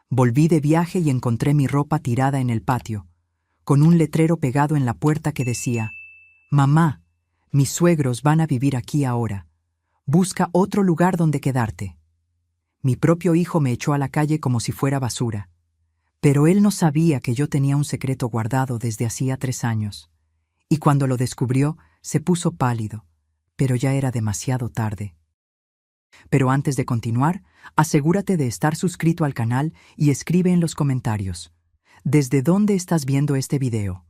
Volví de viaje y encontré mi ropa tirada en el patio, con un letrero pegado en la puerta que decía: «Mamá, mis suegros van a vivir aquí ahora. Busca otro lugar donde quedarte». Mi propio hijo me echó a la calle como si fuera basura. Pero él no sabía que yo tenía un secreto guardado desde hacía 3 años. Y cuando lo descubrió, se puso pálido, pero ya era demasiado tarde. Pero antes de continuar, asegúrate de estar suscrito al canal y escribe en los comentarios: ¿desde dónde estás viendo este video?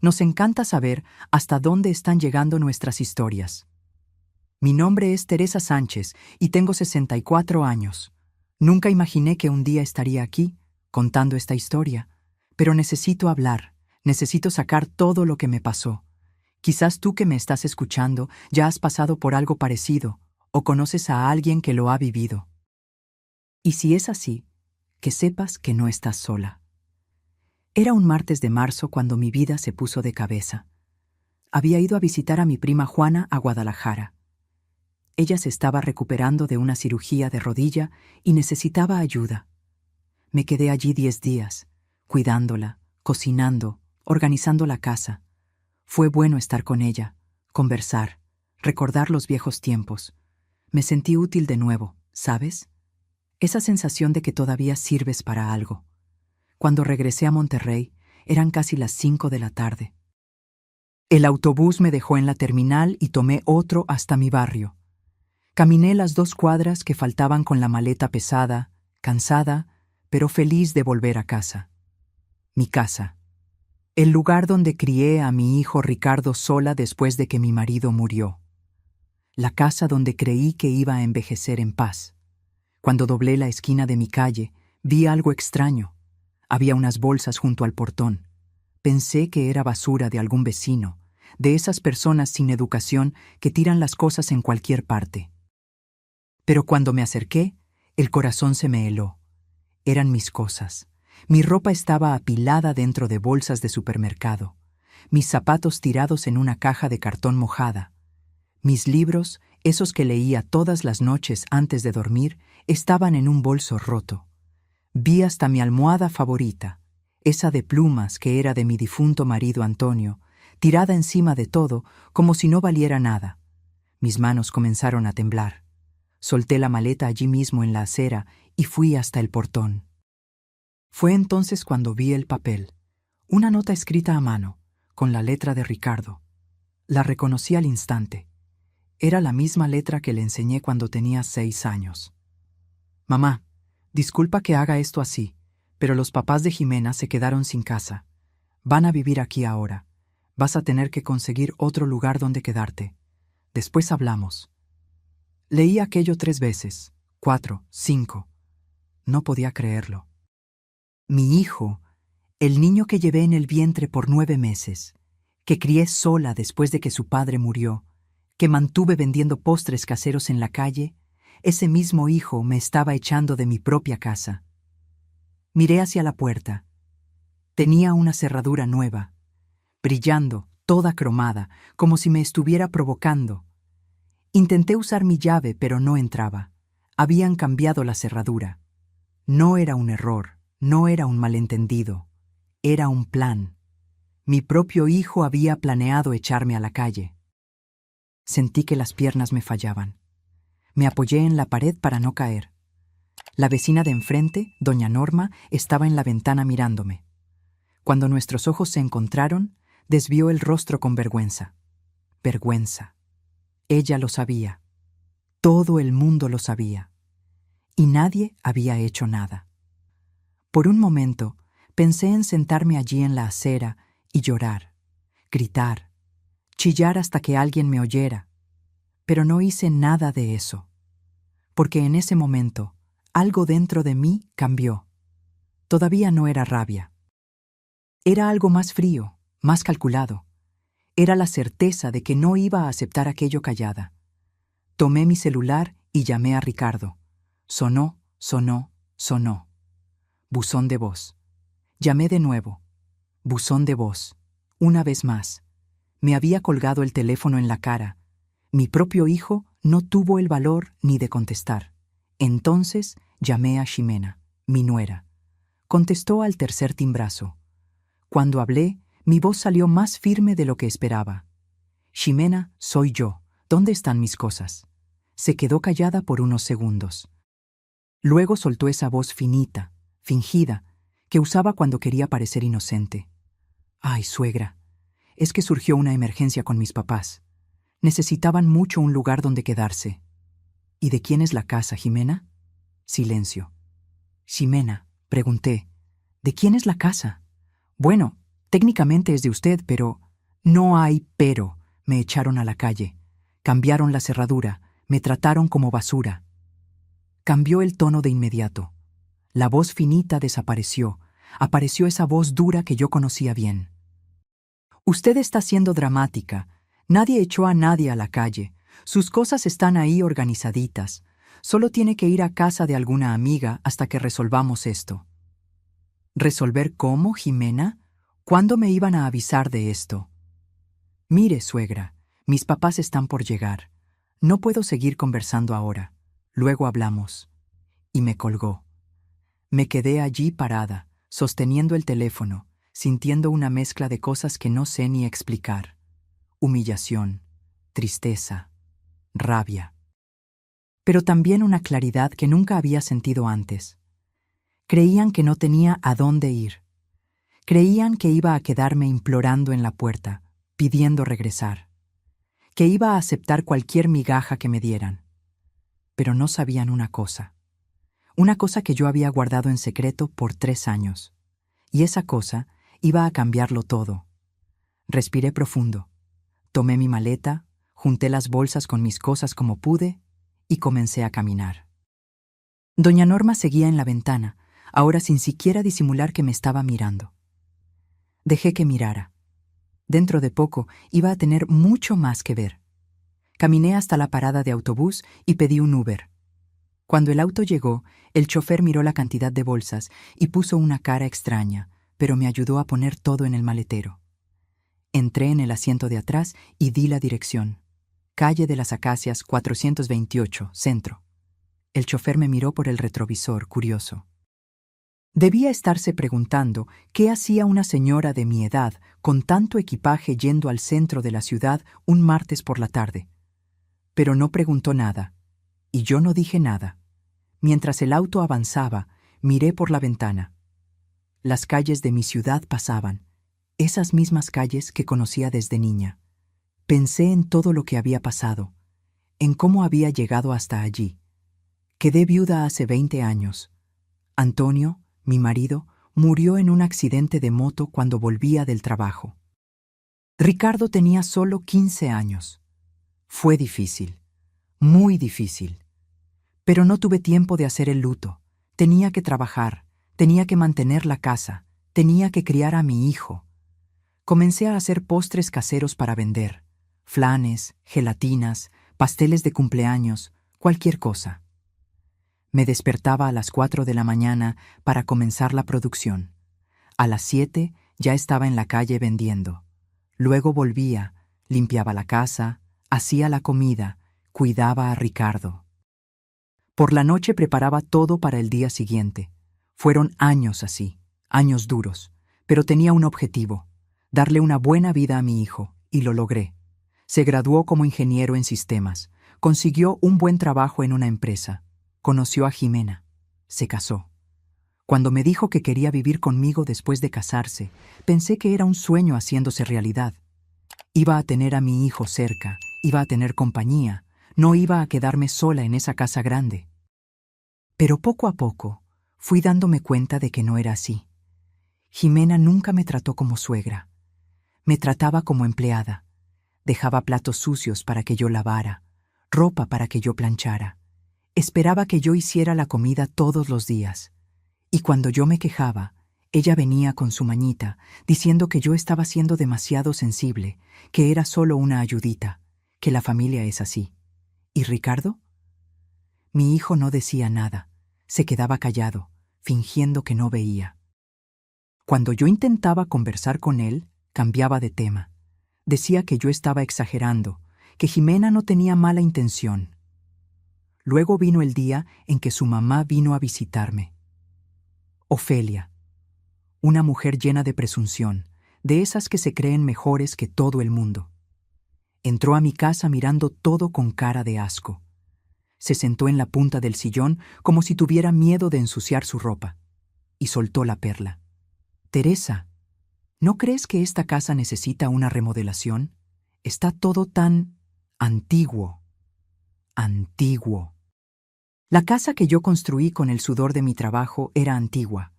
Nos encanta saber hasta dónde están llegando nuestras historias. Mi nombre es Teresa Sánchez y tengo 64 años. Nunca imaginé que un día estaría aquí, contando esta historia, pero necesito hablar, necesito sacar todo lo que me pasó. Quizás tú que me estás escuchando ya has pasado por algo parecido, o conoces a alguien que lo ha vivido. Y si es así, que sepas que no estás sola. Era un martes de marzo cuando mi vida se puso de cabeza. Había ido a visitar a mi prima Juana a Guadalajara. Ella se estaba recuperando de una cirugía de rodilla y necesitaba ayuda. Me quedé allí 10 días, cuidándola, cocinando, organizando la casa. Fue bueno estar con ella, conversar, recordar los viejos tiempos. Me sentí útil de nuevo, ¿sabes? Esa sensación de que todavía sirves para algo. Cuando regresé a Monterrey, eran casi las 5 de la tarde. El autobús me dejó en la terminal y tomé otro hasta mi barrio. Caminé las 2 cuadras que faltaban con la maleta pesada, cansada, pero feliz de volver a casa. Mi casa. El lugar donde crié a mi hijo Ricardo sola después de que mi marido murió. La casa donde creí que iba a envejecer en paz. Cuando doblé la esquina de mi calle, vi algo extraño. Había unas bolsas junto al portón. Pensé que era basura de algún vecino, de esas personas sin educación que tiran las cosas en cualquier parte. Pero cuando me acerqué, el corazón se me heló. Eran mis cosas. Mi ropa estaba apilada dentro de bolsas de supermercado. Mis zapatos tirados en una caja de cartón mojada. Mis libros, esos que leía todas las noches antes de dormir, estaban en un bolso roto. Vi hasta mi almohada favorita, esa de plumas que era de mi difunto marido Antonio, tirada encima de todo como si no valiera nada. Mis manos comenzaron a temblar. Solté la maleta allí mismo en la acera y fui hasta el portón. Fue entonces cuando vi el papel, una nota escrita a mano, con la letra de Ricardo. La reconocí al instante. Era la misma letra que le enseñé cuando tenía 6 años. «Mamá, disculpa que haga esto así, pero los papás de Jimena se quedaron sin casa. Van a vivir aquí ahora. Vas a tener que conseguir otro lugar donde quedarte. Después hablamos». Leí aquello 3 veces, 4, 5. No podía creerlo. Mi hijo, el niño que llevé en el vientre por 9 meses, que crié sola después de que su padre murió, que mantuve vendiendo postres caseros en la calle, ese mismo hijo me estaba echando de mi propia casa. Miré hacia la puerta. Tenía una cerradura nueva, brillando, toda cromada, como si me estuviera provocando. Intenté usar mi llave, pero no entraba. Habían cambiado la cerradura. No era un error, no era un malentendido. Era un plan. Mi propio hijo había planeado echarme a la calle. Sentí que las piernas me fallaban. Me apoyé en la pared para no caer. La vecina de enfrente, doña Norma, estaba en la ventana mirándome. Cuando nuestros ojos se encontraron, desvió el rostro con vergüenza. Vergüenza. Ella lo sabía. Todo el mundo lo sabía. Y nadie había hecho nada. Por un momento, pensé en sentarme allí en la acera y llorar, gritar, chillar hasta que alguien me oyera. Pero no hice nada de eso. Porque en ese momento, algo dentro de mí cambió. Todavía no era rabia. Era algo más frío, más calculado. Era la certeza de que no iba a aceptar aquello callada. Tomé mi celular y llamé a Ricardo. Sonó, sonó, sonó. Buzón de voz. Llamé de nuevo. Buzón de voz. Una vez más. Me había colgado el teléfono en la cara. Mi propio hijo no tuvo el valor ni de contestar. Entonces llamé a Ximena, mi nuera. contestó al tercer timbrazo. Cuando hablé, mi voz salió más firme de lo que esperaba. Ximena, soy yo. ¿Dónde están mis cosas? Se quedó callada por unos segundos. Luego soltó esa voz finita, fingida, que usaba cuando quería parecer inocente. Ay, suegra, es que surgió una emergencia con mis papás. Necesitaban mucho un lugar donde quedarse. ¿Y de quién es la casa, Ximena? Silencio. Ximena, pregunté, ¿de quién es la casa? Bueno, técnicamente es de usted, pero... No hay pero. Me echaron a la calle. Cambiaron la cerradura. Me trataron como basura. Cambió el tono de inmediato. La voz finita desapareció. Apareció esa voz dura que yo conocía bien. Usted está siendo dramática. Nadie echó a nadie a la calle. Sus cosas están ahí organizaditas. Solo tiene que ir a casa de alguna amiga hasta que resolvamos esto. ¿Resolver cómo, Ximena? ¿Cuándo me iban a avisar de esto? Mire, suegra, mis papás están por llegar. No puedo seguir conversando ahora. Luego hablamos. Y me colgó. Me quedé allí parada, sosteniendo el teléfono, sintiendo una mezcla de cosas que no sé ni explicar. Humillación, tristeza, rabia. Pero también una claridad que nunca había sentido antes. Creían que no tenía a dónde ir. Creían que iba a quedarme implorando en la puerta, pidiendo regresar. Que iba a aceptar cualquier migaja que me dieran. Pero no sabían una cosa que yo había guardado en secreto por 3 años. Y esa cosa iba a cambiarlo todo. Respiré profundo. Tomé mi maleta, junté las bolsas con mis cosas como pude y comencé a caminar. Doña Norma seguía en la ventana, ahora sin siquiera disimular que me estaba mirando. Dejé que mirara. Dentro de poco iba a tener mucho más que ver. Caminé hasta la parada de autobús y pedí un Uber. Cuando el auto llegó, el chofer miró la cantidad de bolsas y puso una cara extraña, pero me ayudó a poner todo en el maletero. Entré en el asiento de atrás y di la dirección. Calle de las Acacias 428, Centro. El chofer me miró por el retrovisor, curioso. Debía estarse preguntando qué hacía una señora de mi edad con tanto equipaje yendo al centro de la ciudad un martes por la tarde. Pero no preguntó nada, y yo no dije nada. Mientras el auto avanzaba, miré por la ventana. Las calles de mi ciudad pasaban, esas mismas calles que conocía desde niña. Pensé en todo lo que había pasado, en cómo había llegado hasta allí. Quedé viuda hace 20 años. Antonio, mi marido, murió en un accidente de moto cuando volvía del trabajo. Ricardo tenía solo 15 años. Fue difícil, muy difícil. Pero no tuve tiempo de hacer el luto. Tenía que trabajar, tenía que mantener la casa, tenía que criar a mi hijo. Comencé a hacer postres caseros para vender. Flanes, gelatinas, pasteles de cumpleaños, cualquier cosa. Me despertaba a las 4 de la mañana para comenzar la producción. A las 7 ya estaba en la calle vendiendo. Luego volvía, limpiaba la casa, hacía la comida, cuidaba a Ricardo. Por la noche preparaba todo para el día siguiente. Fueron años así, años duros, pero tenía un objetivo: darle una buena vida a mi hijo, y lo logré. Se graduó como ingeniero en sistemas, consiguió un buen trabajo en una empresa, conoció a Ximena, se casó. Cuando me dijo que quería vivir conmigo después de casarse, pensé que era un sueño haciéndose realidad. Iba a tener a mi hijo cerca, iba a tener compañía, no iba a quedarme sola en esa casa grande. Pero poco a poco fui dándome cuenta de que no era así. Ximena nunca me trató como suegra. Me trataba como empleada. Dejaba platos sucios para que yo lavara, ropa para que yo planchara. Esperaba que yo hiciera la comida todos los días. Y cuando yo me quejaba, ella venía con su mañita, diciendo que yo estaba siendo demasiado sensible, que era solo una ayudita, que la familia es así. ¿Y Ricardo? Mi hijo no decía nada, se quedaba callado, fingiendo que no veía. Cuando yo intentaba conversar con él, cambiaba de tema. Decía que yo estaba exagerando, que Ximena no tenía mala intención. Luego vino el día en que su mamá vino a visitarme. Ofelia, una mujer llena de presunción, de esas que se creen mejores que todo el mundo. Entró a mi casa mirando todo con cara de asco. Se sentó en la punta del sillón como si tuviera miedo de ensuciar su ropa, y soltó la perla. Teresa, ¿no crees que esta casa necesita una remodelación? Está todo tan antiguo. Antiguo. La casa que yo construí con el sudor de mi trabajo era antigua.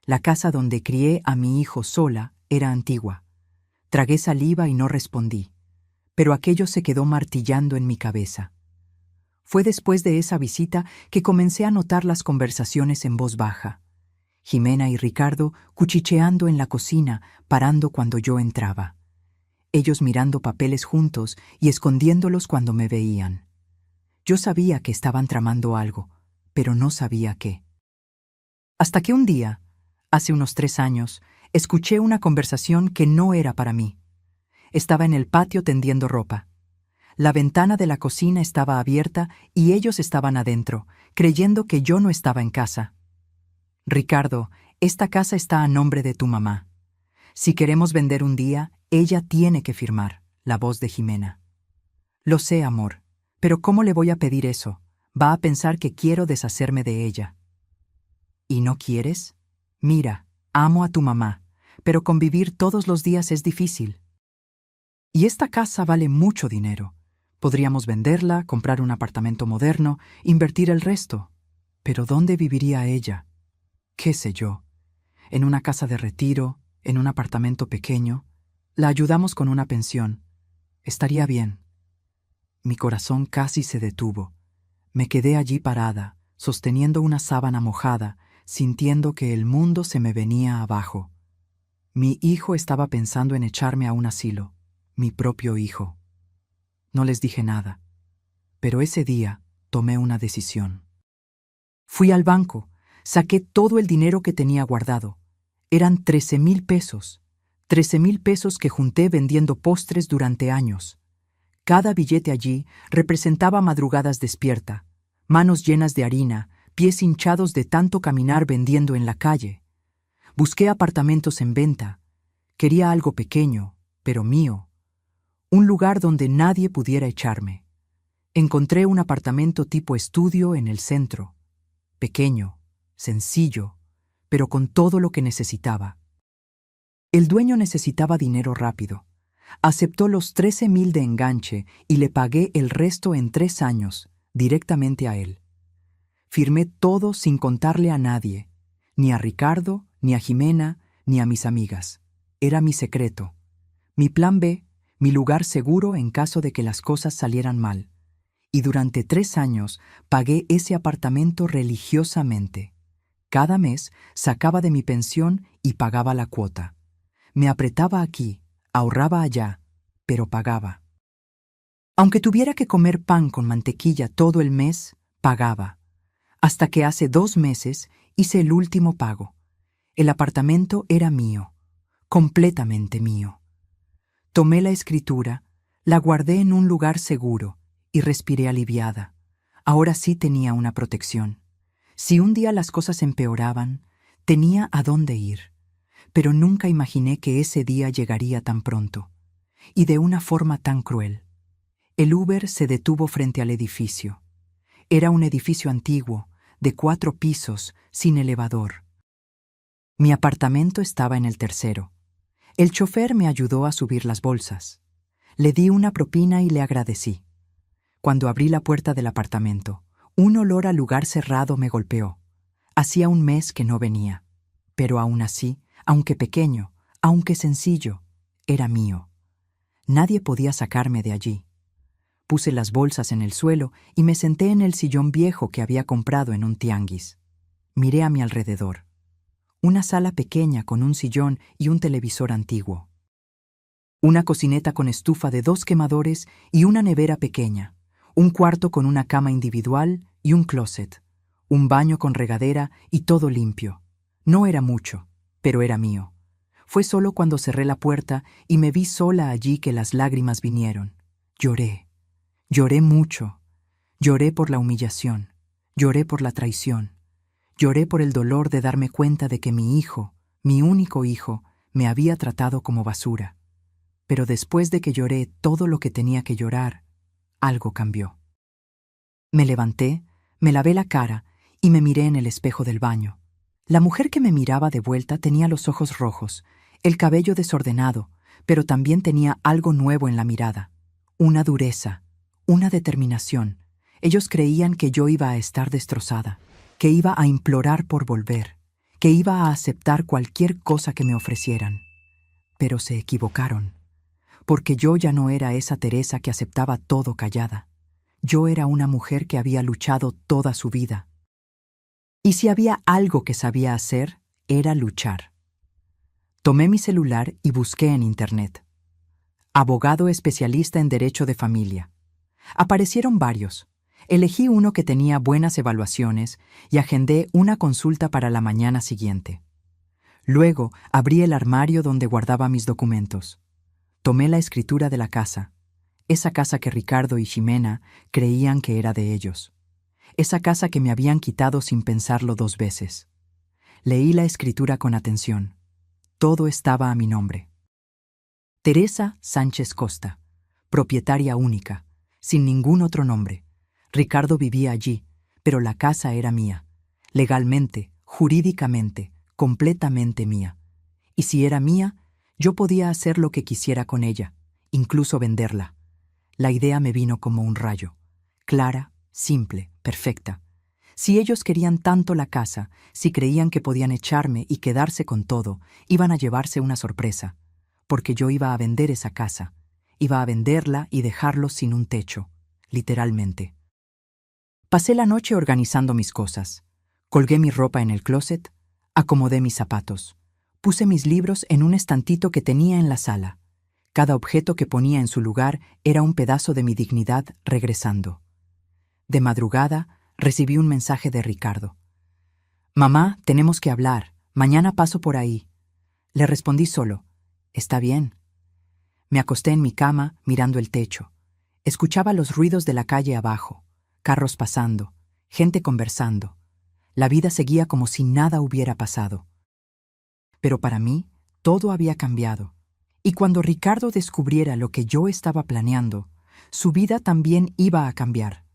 La casa donde crié a mi hijo sola era antigua. Tragué saliva y no respondí, pero aquello se quedó martillando en mi cabeza. Fue después de esa visita que comencé a notar las conversaciones en voz baja. Jimena y Ricardo cuchicheando en la cocina, parando cuando yo entraba. Ellos mirando papeles juntos y escondiéndolos cuando me veían. Yo sabía que estaban tramando algo, pero no sabía qué. Hasta que un día, hace unos 3 años, escuché una conversación que no era para mí. Estaba en el patio tendiendo ropa. La ventana de la cocina estaba abierta y ellos estaban adentro, creyendo que yo no estaba en casa. Ricardo, esta casa está a nombre de tu mamá. Si queremos vender un día, ella tiene que firmar. La voz de Jimena. Lo sé, amor, pero ¿cómo le voy a pedir eso? Va a pensar que quiero deshacerme de ella. ¿Y no quieres? Mira, amo a tu mamá, pero convivir todos los días es difícil. Y esta casa vale mucho dinero. Podríamos venderla, comprar un apartamento moderno, invertir el resto. Pero ¿dónde viviría ella? ¿Qué sé yo? ¿En una casa de retiro? ¿En un apartamento pequeño? La ayudamos con una pensión. Estaría bien. Mi corazón casi se detuvo. Me quedé allí parada, sosteniendo una sábana mojada, sintiendo que el mundo se me venía abajo. Mi hijo estaba pensando en echarme a un asilo, mi propio hijo. No les dije nada, pero ese día tomé una decisión. Fui al banco, saqué todo el dinero que tenía guardado. Eran 13,000 pesos. 13,000 pesos que junté vendiendo postres durante años. Cada billete allí representaba madrugadas despierta, manos llenas de harina, pies hinchados de tanto caminar vendiendo en la calle. Busqué apartamentos en venta. Quería algo pequeño, pero mío. Un lugar donde nadie pudiera echarme. Encontré un apartamento tipo estudio en el centro. Pequeño, sencillo, pero con todo lo que necesitaba. El dueño necesitaba dinero rápido. Aceptó los 13,000 de enganche y le pagué el resto en 3 años, directamente a él. Firmé todo sin contarle a nadie, ni a Ricardo, ni a Jimena, ni a mis amigas. Era mi secreto. Mi plan B, mi lugar seguro en caso de que las cosas salieran mal. Y durante 3 años pagué ese apartamento religiosamente. Cada mes sacaba de mi pensión y pagaba la cuota. Me apretaba aquí, ahorraba allá, pero pagaba. Aunque tuviera que comer pan con mantequilla todo el mes, pagaba. Hasta que hace 2 meses hice el último pago. El apartamento era mío, completamente mío. Tomé la escritura, la guardé en un lugar seguro y respiré aliviada. Ahora sí tenía una protección. Si un día las cosas empeoraban, tenía a dónde ir. Pero nunca imaginé que ese día llegaría tan pronto, y de una forma tan cruel. El Uber se detuvo frente al edificio. Era un edificio antiguo, de 4 pisos, sin elevador. Mi apartamento estaba en el tercero. El chofer me ayudó a subir las bolsas. Le di una propina y le agradecí. Cuando abrí la puerta del apartamento, un olor a lugar cerrado me golpeó. Hacía un mes que no venía, pero aún así, aunque pequeño, aunque sencillo, era mío. Nadie podía sacarme de allí. Puse las bolsas en el suelo y me senté en el sillón viejo que había comprado en un tianguis. Miré a mi alrededor. Una sala pequeña con un sillón y un televisor antiguo. Una cocineta con estufa de 2 quemadores y una nevera pequeña. Un cuarto con una cama individual y un closet. Un baño con regadera y todo limpio. No era mucho, pero era mío. Fue solo cuando cerré la puerta y me vi sola allí que las lágrimas vinieron. Lloré. Lloré mucho. Lloré por la humillación. Lloré por la traición. Lloré por el dolor de darme cuenta de que mi hijo, Mi único hijo me había tratado como basura. Pero después de que lloré todo lo que tenía que llorar, algo cambió. Me levanté, me lavé la cara y me miré en el espejo del baño. La mujer que me miraba de vuelta tenía los ojos rojos, el cabello desordenado, pero también tenía algo nuevo en la mirada. Una dureza, una determinación. Ellos creían que yo iba a estar destrozada, que iba a implorar por volver, que iba a aceptar cualquier cosa que me ofrecieran. Pero se equivocaron, porque yo ya no era esa Teresa que aceptaba todo callada. Yo era una mujer que había luchado toda su vida. Y si había algo que sabía hacer, era luchar. Tomé mi celular y busqué en Internet. Abogado especialista en derecho de familia. Aparecieron varios. Elegí uno que tenía buenas evaluaciones y agendé una consulta para la mañana siguiente. Luego abrí el armario donde guardaba mis documentos. Tomé la escritura de la casa, esa casa que Ricardo y Ximena creían que era de ellos, esa casa que me habían quitado sin pensarlo 2 veces. Leí la escritura con atención. Todo estaba a mi nombre. Teresa Sánchez Costa, propietaria única, sin ningún otro nombre. Ricardo vivía allí, pero la casa era mía, legalmente, jurídicamente, completamente mía. Y si era mía, yo podía hacer lo que quisiera con ella, incluso venderla. La idea me vino como un rayo. Clara, simple, perfecta. Si ellos querían tanto la casa, si creían que podían echarme y quedarse con todo, iban a llevarse una sorpresa, porque yo iba a vender esa casa. Iba a venderla y dejarlos sin un techo, literalmente. Pasé la noche organizando mis cosas. Colgué mi ropa en el closet, acomodé mis zapatos. Puse mis libros en un estantito que tenía en la sala. Cada objeto que ponía en su lugar era un pedazo de mi dignidad regresando. De madrugada, recibí un mensaje de Ricardo. «Mamá, tenemos que hablar. Mañana paso por ahí». Le respondí solo. «Está bien». Me acosté en mi cama, mirando el techo. Escuchaba los ruidos de la calle abajo, carros pasando, gente conversando. La vida seguía como si nada hubiera pasado. Pero para mí, todo había cambiado. Y cuando Ricardo descubriera lo que yo estaba planeando, su vida también iba a cambiar.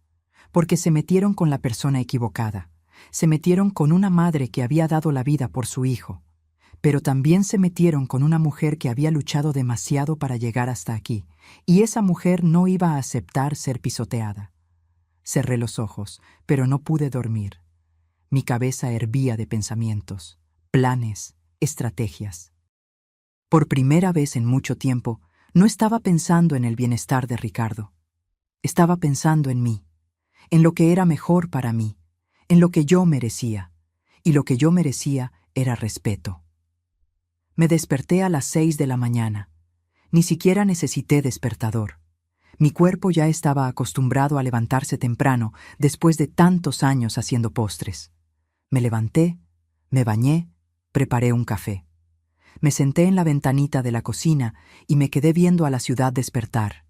Porque se metieron con la persona equivocada. Se metieron con una madre que había dado la vida por su hijo. Pero también se metieron con una mujer que había luchado demasiado para llegar hasta aquí. Y esa mujer no iba a aceptar ser pisoteada. Cerré los ojos, pero no pude dormir. Mi cabeza hervía de pensamientos, planes, estrategias. Por primera vez en mucho tiempo, no estaba pensando en el bienestar de Ricardo. Estaba pensando en mí, en lo que era mejor para mí, en lo que yo merecía. Y lo que yo merecía era respeto. Me desperté a las 6 de la mañana. Ni siquiera necesité despertador. Mi cuerpo ya estaba acostumbrado a levantarse temprano después de tantos años haciendo postres. Me levanté, me bañé, preparé un café. Me senté en la ventanita de la cocina y me quedé viendo a la ciudad despertar.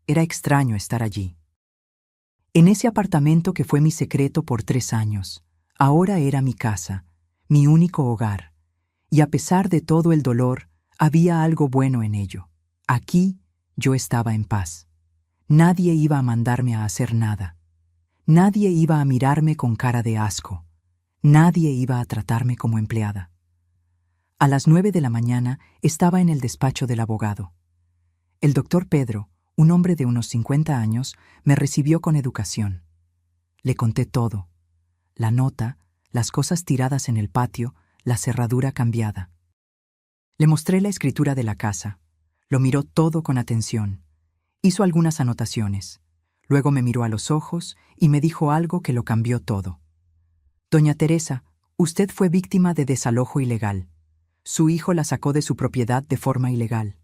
Era extraño estar allí. En ese apartamento que fue mi secreto por 3 años, ahora era mi casa, mi único hogar. Y a pesar de todo el dolor, había algo bueno en ello. Aquí yo estaba en paz. Nadie iba a mandarme a hacer nada. Nadie iba a mirarme con cara de asco. Nadie iba a tratarme como empleada. A las 9 de la mañana estaba en el despacho del abogado. El doctor Pedro, un hombre de unos 50 años, me recibió con educación. Le conté todo. La nota, las cosas tiradas en el patio, la cerradura cambiada. Le mostré la escritura de la casa. Lo miró todo con atención. Hizo algunas anotaciones. Luego me miró a los ojos y me dijo algo que lo cambió todo. «Doña Teresa, usted fue víctima de desalojo ilegal. Su hijo la sacó de su propiedad de forma ilegal.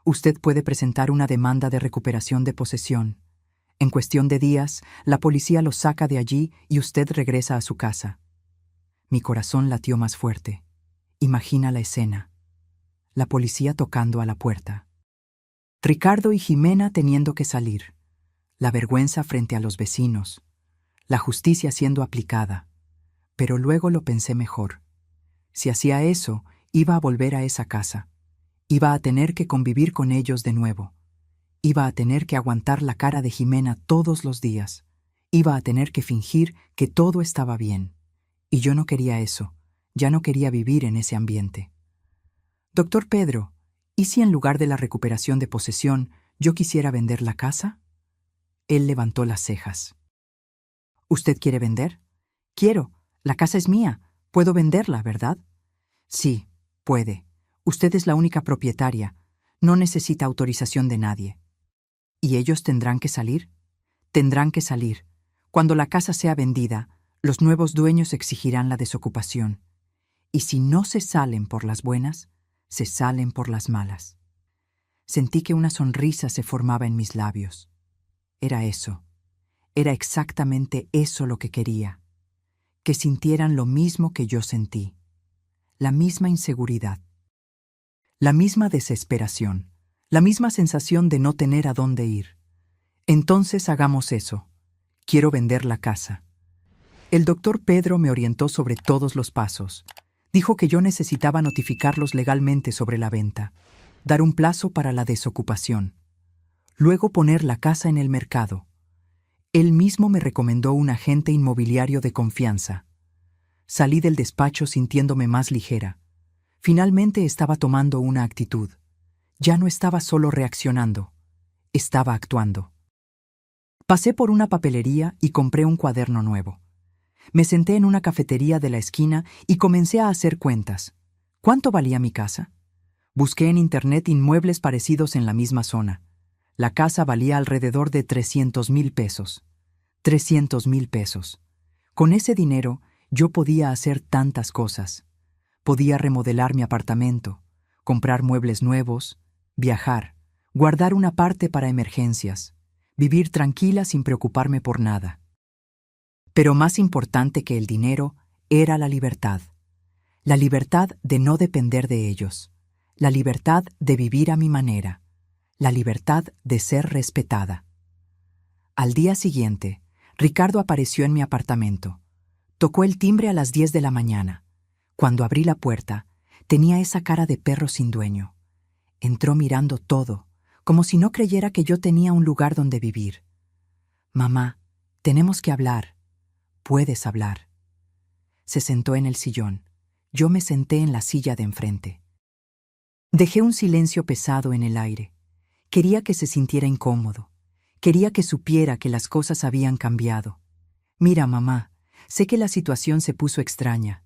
Usted puede presentar una demanda de recuperación de posesión. En cuestión de días, la policía lo saca de allí y usted regresa a su casa». Mi corazón latió más fuerte. Imagina la escena. La policía tocando a la puerta. Ricardo y Ximena teniendo que salir. La vergüenza frente a los vecinos. La justicia siendo aplicada. Pero luego lo pensé mejor. Si hacía eso, Iba a volver a esa casa. Iba a tener que convivir con ellos de nuevo. Iba a tener que aguantar la cara de Jimena todos los días. Iba a tener que fingir que todo estaba bien. Y yo no quería eso. Ya no quería vivir en ese ambiente. Doctor Pedro, ¿y si en lugar de la recuperación de posesión yo quisiera vender la casa? Él levantó las cejas. ¿Usted quiere vender? Quiero. La casa es mía. Puedo venderla, ¿verdad? Sí, puede. Usted es la única propietaria. No necesita autorización de nadie. ¿Y ellos tendrán que salir? Tendrán que salir. Cuando la casa sea vendida, los nuevos dueños exigirán la desocupación. Y si no se salen por las buenas, se salen por las malas. Sentí que una sonrisa se formaba en mis labios. Era eso. Era exactamente eso lo que quería. Que sintieran lo mismo que yo sentí. La misma inseguridad. La misma desesperación. La misma sensación de no tener a dónde ir. Entonces hagamos eso. Quiero vender la casa. El doctor Pedro me orientó sobre todos los pasos. Dijo que yo necesitaba notificarlos legalmente sobre la venta, dar un plazo para la desocupación, luego poner la casa en el mercado. Él mismo me recomendó un agente inmobiliario de confianza. Salí del despacho sintiéndome más ligera. Finalmente estaba tomando una actitud. Ya no estaba solo reaccionando, estaba actuando. Pasé por una papelería y compré un cuaderno nuevo. Me senté en una cafetería de la esquina y comencé a hacer cuentas. ¿Cuánto valía mi casa? Busqué en internet inmuebles parecidos en la misma zona. La casa valía alrededor de 300,000 pesos. 300,000 pesos. Con ese dinero yo podía hacer tantas cosas. Podía remodelar mi apartamento, comprar muebles nuevos, viajar, guardar una parte para emergencias, vivir tranquila sin preocuparme por nada. Pero más importante que el dinero era la libertad. La libertad de no depender de ellos. La libertad de vivir a mi manera. La libertad de ser respetada. Al día siguiente, Ricardo apareció en mi apartamento. Tocó el timbre a las 10 de la mañana. Cuando abrí la puerta, tenía esa cara de perro sin dueño. Entró mirando todo, como si no creyera que yo tenía un lugar donde vivir. «Mamá, tenemos que hablar. Puedes hablar». Se sentó en el sillón. Yo me senté en la silla de enfrente. Dejé un silencio pesado en el aire. Quería que se sintiera incómodo. Quería que supiera que las cosas habían cambiado. «Mira, mamá, sé que la situación se puso extraña,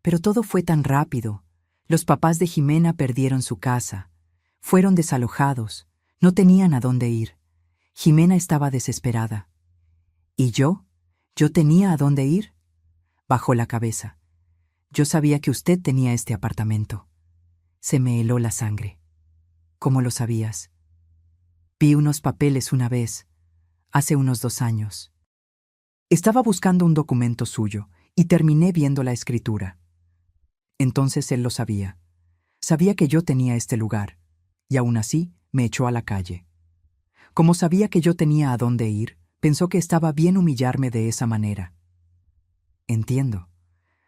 pero todo fue tan rápido. Los papás de Jimena perdieron su casa. Fueron desalojados. No tenían a dónde ir. Jimena estaba desesperada. ¿Y yo? ¿Yo tenía a dónde ir?» Bajó la cabeza. «Yo sabía que usted tenía este apartamento». Se me heló la sangre. «¿Cómo lo sabías?» «Vi unos papeles una vez, hace unos 2 años. Estaba buscando un documento suyo y terminé viendo la escritura. Entonces él lo sabía. Sabía que yo tenía este lugar, y aún así me echó a la calle. Como sabía que yo tenía a dónde ir, pensó que estaba bien humillarme de esa manera». «Entiendo.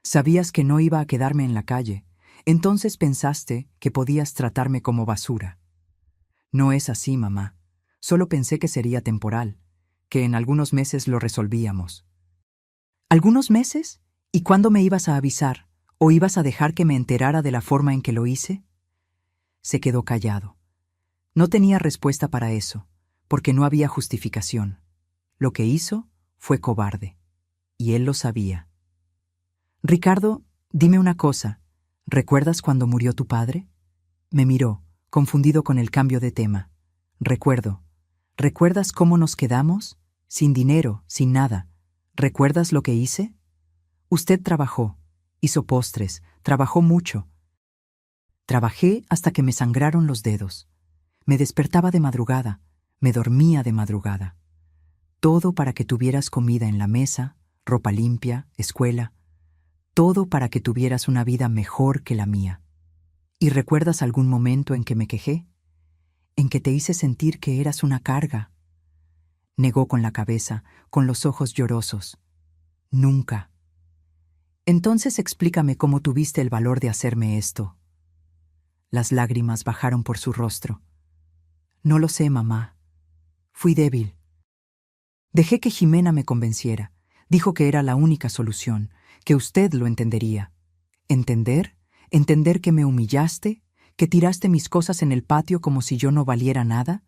Sabías que no iba a quedarme en la calle, entonces pensaste que podías tratarme como basura». «No es así, mamá. Solo pensé que sería temporal, que en algunos meses lo resolvíamos». «¿Algunos meses? ¿Y cuándo me ibas a avisar? ¿O ibas a dejar que me enterara de la forma en que lo hice?» Se quedó callado. No tenía respuesta para eso, porque no había justificación. Lo que hizo fue cobarde, y él lo sabía. «Ricardo, dime una cosa. ¿Recuerdas cuando murió tu padre?» Me miró, confundido con el cambio de tema. «Recuerdo. ¿Recuerdas cómo nos quedamos? Sin dinero, sin nada. ¿Recuerdas lo que hice? Usted trabajó, hizo postres, trabajó mucho. Trabajé hasta que me sangraron los dedos. Me despertaba de madrugada, me dormía de madrugada. Todo para que tuvieras comida en la mesa, ropa limpia, escuela. Todo para que tuvieras una vida mejor que la mía. ¿Y recuerdas algún momento en que me quejé? ¿En que te hice sentir que eras una carga?» Negó con la cabeza, con los ojos llorosos. «Nunca». «Entonces explícame cómo tuviste el valor de hacerme esto». Las lágrimas bajaron por su rostro. No lo sé, mamá. Fui débil. Dejé que Jimena me convenciera. Dijo que era la única solución, que usted lo entendería. ¿Entender? ¿Entender que me humillaste? ¿Que tiraste mis cosas en el patio como si yo no valiera nada?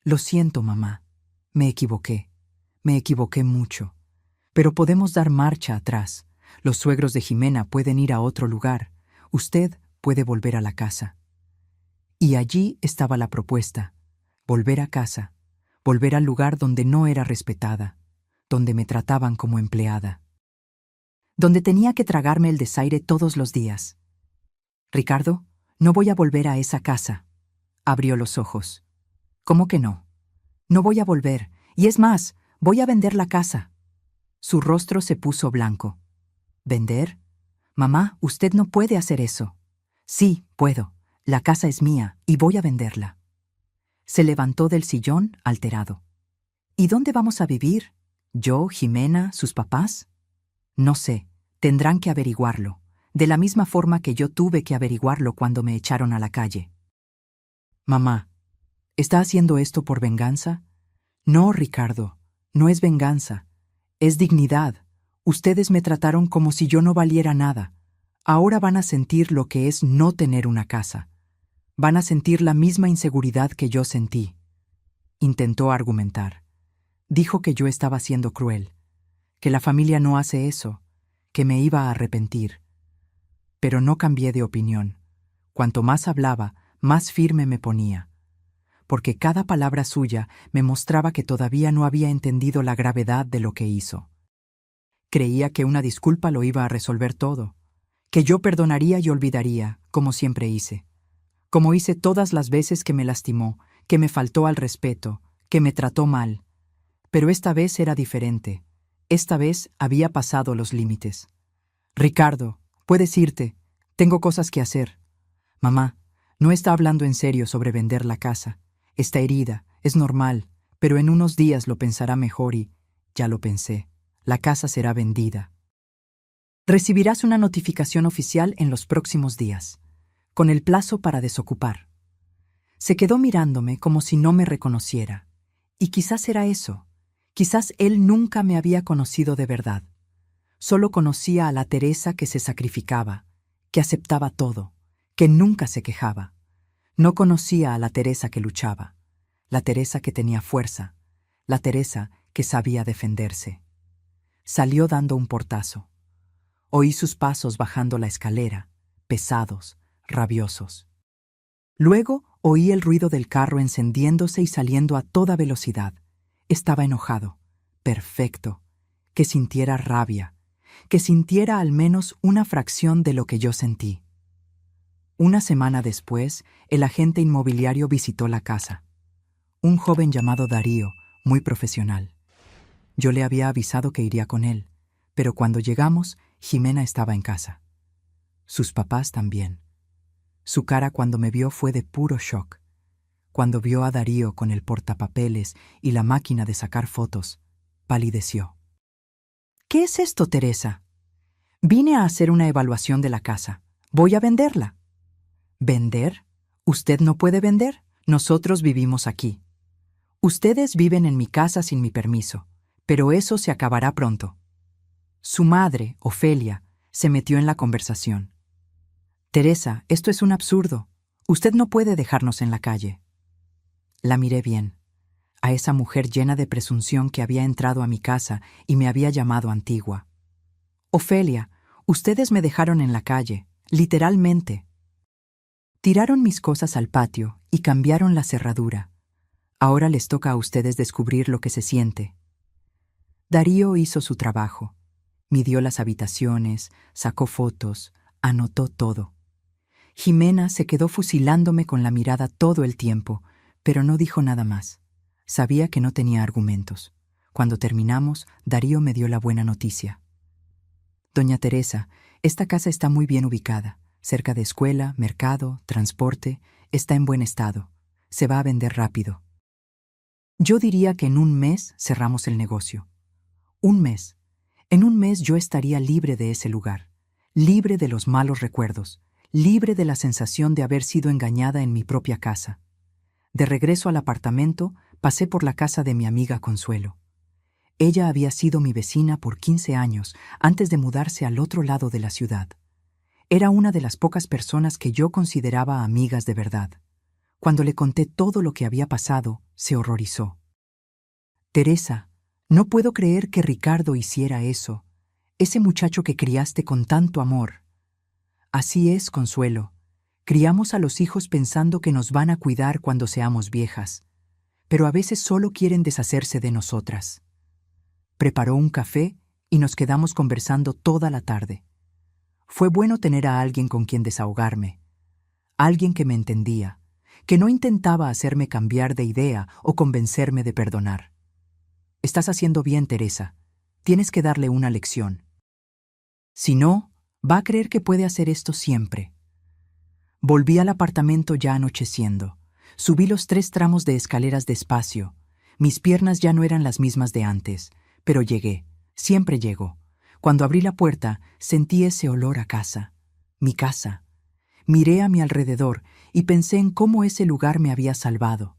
Lo siento, mamá. Me equivoqué. Me equivoqué mucho. Pero podemos dar marcha atrás. Los suegros de Jimena pueden ir a otro lugar. Usted puede volver a la casa. Y allí estaba la propuesta. Volver a casa. Volver al lugar donde no era respetada. Donde me trataban como empleada. Donde tenía que tragarme el desaire todos los días. Ricardo, no voy a volver a esa casa. Abrió los ojos. ¿Cómo que no? No voy a volver. Y es más, voy a vender la casa. Su rostro se puso blanco. ¿Vender? Mamá, usted no puede hacer eso. Sí, puedo. La casa es mía y voy a venderla. Se levantó del sillón, alterado. ¿Y dónde vamos a vivir? ¿Yo, Jimena, sus papás? No sé. Tendrán que averiguarlo. De la misma forma que yo tuve que averiguarlo cuando me echaron a la calle. Mamá, ¿está haciendo esto por venganza? No, Ricardo, no es venganza. Es dignidad. Ustedes me trataron como si yo no valiera nada. Ahora van a sentir lo que es no tener una casa. Van a sentir la misma inseguridad que yo sentí. Intentó argumentar. Dijo que yo estaba siendo cruel, que la familia no hace eso, que me iba a arrepentir. Pero no cambié de opinión. Cuanto más hablaba, más firme me ponía, porque cada palabra suya me mostraba que todavía no había entendido la gravedad de lo que hizo. Creía que una disculpa lo iba a resolver todo, que yo perdonaría y olvidaría, como siempre hice, como hice todas las veces que me lastimó, que me faltó al respeto, que me trató mal. Pero esta vez era diferente. Esta vez había pasado los límites. Ricardo, puedes irte. Tengo cosas que hacer. Mamá, no está hablando en serio sobre vender la casa. Está herida, es normal, pero en unos días lo pensará mejor y, ya lo pensé, la casa será vendida. Recibirás una notificación oficial en los próximos días, con el plazo para desocupar. Se quedó mirándome como si no me reconociera. Y quizás era eso. Quizás él nunca me había conocido de verdad. Solo conocía a la Teresa que se sacrificaba, que aceptaba todo, que nunca se quejaba. No conocía a la Teresa que luchaba, la Teresa que tenía fuerza, la Teresa que sabía defenderse. Salió dando un portazo. Oí sus pasos bajando la escalera, pesados, rabiosos. Luego oí el ruido del carro encendiéndose y saliendo a toda velocidad. Estaba enojado. Perfecto. Que sintiera rabia. Que sintiera al menos una fracción de lo que yo sentí. Una semana después, el agente inmobiliario visitó la casa. Un joven llamado Darío, muy profesional. Yo le había avisado que iría con él, pero cuando llegamos, Jimena estaba en casa. Sus papás también. Su cara cuando me vio fue de puro shock. Cuando vio a Darío con el portapapeles y la máquina de sacar fotos, palideció. ¿Qué es esto, Teresa? Vine a hacer una evaluación de la casa. Voy a venderla. ¿Vender? ¿Usted no puede vender? Nosotros vivimos aquí. Ustedes viven en mi casa sin mi permiso, pero eso se acabará pronto. Su madre, Ofelia, se metió en la conversación. Teresa, esto es un absurdo. Usted no puede dejarnos en la calle. La miré bien, a esa mujer llena de presunción que había entrado a mi casa y me había llamado antigua. Ofelia, ustedes me dejaron en la calle, literalmente. Tiraron mis cosas al patio y cambiaron la cerradura. Ahora les toca a ustedes descubrir lo que se siente. Darío hizo su trabajo. Midió las habitaciones, sacó fotos, anotó todo. Jimena se quedó fusilándome con la mirada todo el tiempo, pero no dijo nada más. Sabía que no tenía argumentos. Cuando terminamos, Darío me dio la buena noticia. Doña Teresa, esta casa está muy bien ubicada, cerca de escuela, mercado, transporte, está en buen estado. Se va a vender rápido. Yo diría que en un mes cerramos el negocio. Un mes. En un mes yo estaría libre de ese lugar, libre de los malos recuerdos, libre de la sensación de haber sido engañada en mi propia casa. De regreso al apartamento, pasé por la casa de mi amiga Consuelo. Ella había sido mi vecina por 15 años antes de mudarse al otro lado de la ciudad. Era una de las pocas personas que yo consideraba amigas de verdad. Cuando le conté todo lo que había pasado, se horrorizó. Teresa, no puedo creer que Ricardo hiciera eso. Ese muchacho que criaste con tanto amor. Así es, Consuelo. Criamos a los hijos pensando que nos van a cuidar cuando seamos viejas, pero a veces solo quieren deshacerse de nosotras. Preparó un café y nos quedamos conversando toda la tarde. Fue bueno tener a alguien con quien desahogarme, alguien que me entendía, que no intentaba hacerme cambiar de idea o convencerme de perdonar. Estás haciendo bien, Teresa. Tienes que darle una lección. Si no, va a creer que puede hacer esto siempre. Volví al apartamento ya anocheciendo. Subí los 3 tramos de escaleras despacio. Mis piernas ya no eran las mismas de antes, pero llegué. Siempre llego. Cuando abrí la puerta, sentí ese olor a casa. Mi casa. Miré a mi alrededor y pensé en cómo ese lugar me había salvado.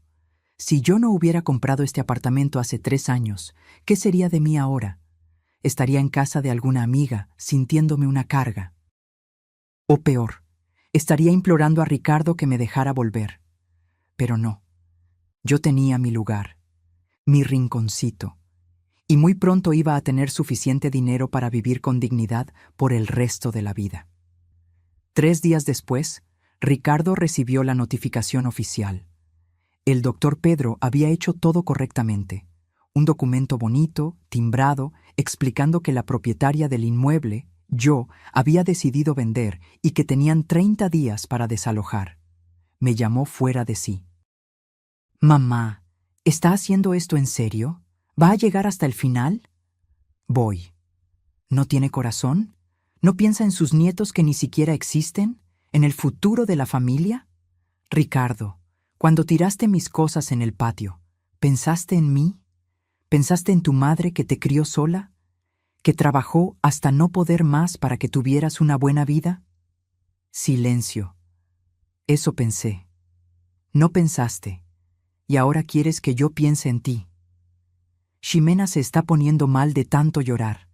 Si yo no hubiera comprado este apartamento hace 3 años, ¿qué sería de mí ahora? Estaría en casa de alguna amiga, sintiéndome una carga. O peor, estaría implorando a Ricardo que me dejara volver. Pero no. Yo tenía mi lugar, mi rinconcito, y muy pronto iba a tener suficiente dinero para vivir con dignidad por el resto de la vida. 3 días después, Ricardo recibió la notificación oficial. El doctor Pedro había hecho todo correctamente. Un documento bonito, timbrado, explicando que la propietaria del inmueble, yo, había decidido vender y que tenían 30 días para desalojar. Me llamó fuera de sí. «Mamá, ¿está haciendo esto en serio? ¿Va a llegar hasta el final?» «Voy». ¿No tiene corazón? ¿No piensa en sus nietos que ni siquiera existen? ¿En el futuro de la familia? Ricardo, cuando tiraste mis cosas en el patio, ¿pensaste en mí? ¿Pensaste en tu madre que te crió sola? ¿Que trabajó hasta no poder más para que tuvieras una buena vida? Silencio. Eso pensé. No pensaste. Y ahora quieres que yo piense en ti. Ximena se está poniendo mal de tanto llorar.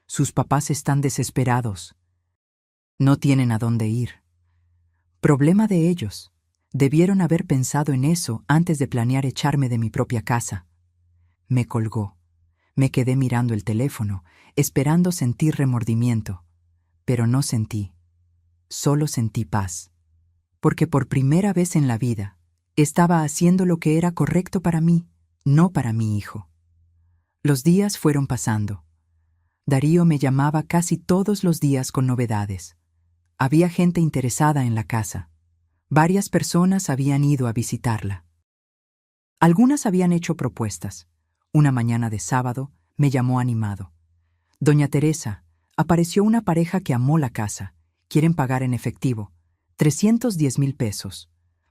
Sus papás están desesperados. No tienen a dónde ir. Problema de ellos. Debieron haber pensado en eso antes de planear echarme de mi propia casa. Me colgó. Me quedé mirando el teléfono, esperando sentir remordimiento. Pero no sentí. Solo sentí paz. Porque por primera vez en la vida, estaba haciendo lo que era correcto para mí, no para mi hijo. Los días fueron pasando. Darío me llamaba casi todos los días con novedades. Había gente interesada en la casa. Varias personas habían ido a visitarla. Algunas habían hecho propuestas. Una mañana de sábado me llamó animado. «Doña Teresa, apareció una pareja que amó la casa. Quieren pagar en efectivo, 310,000 pesos,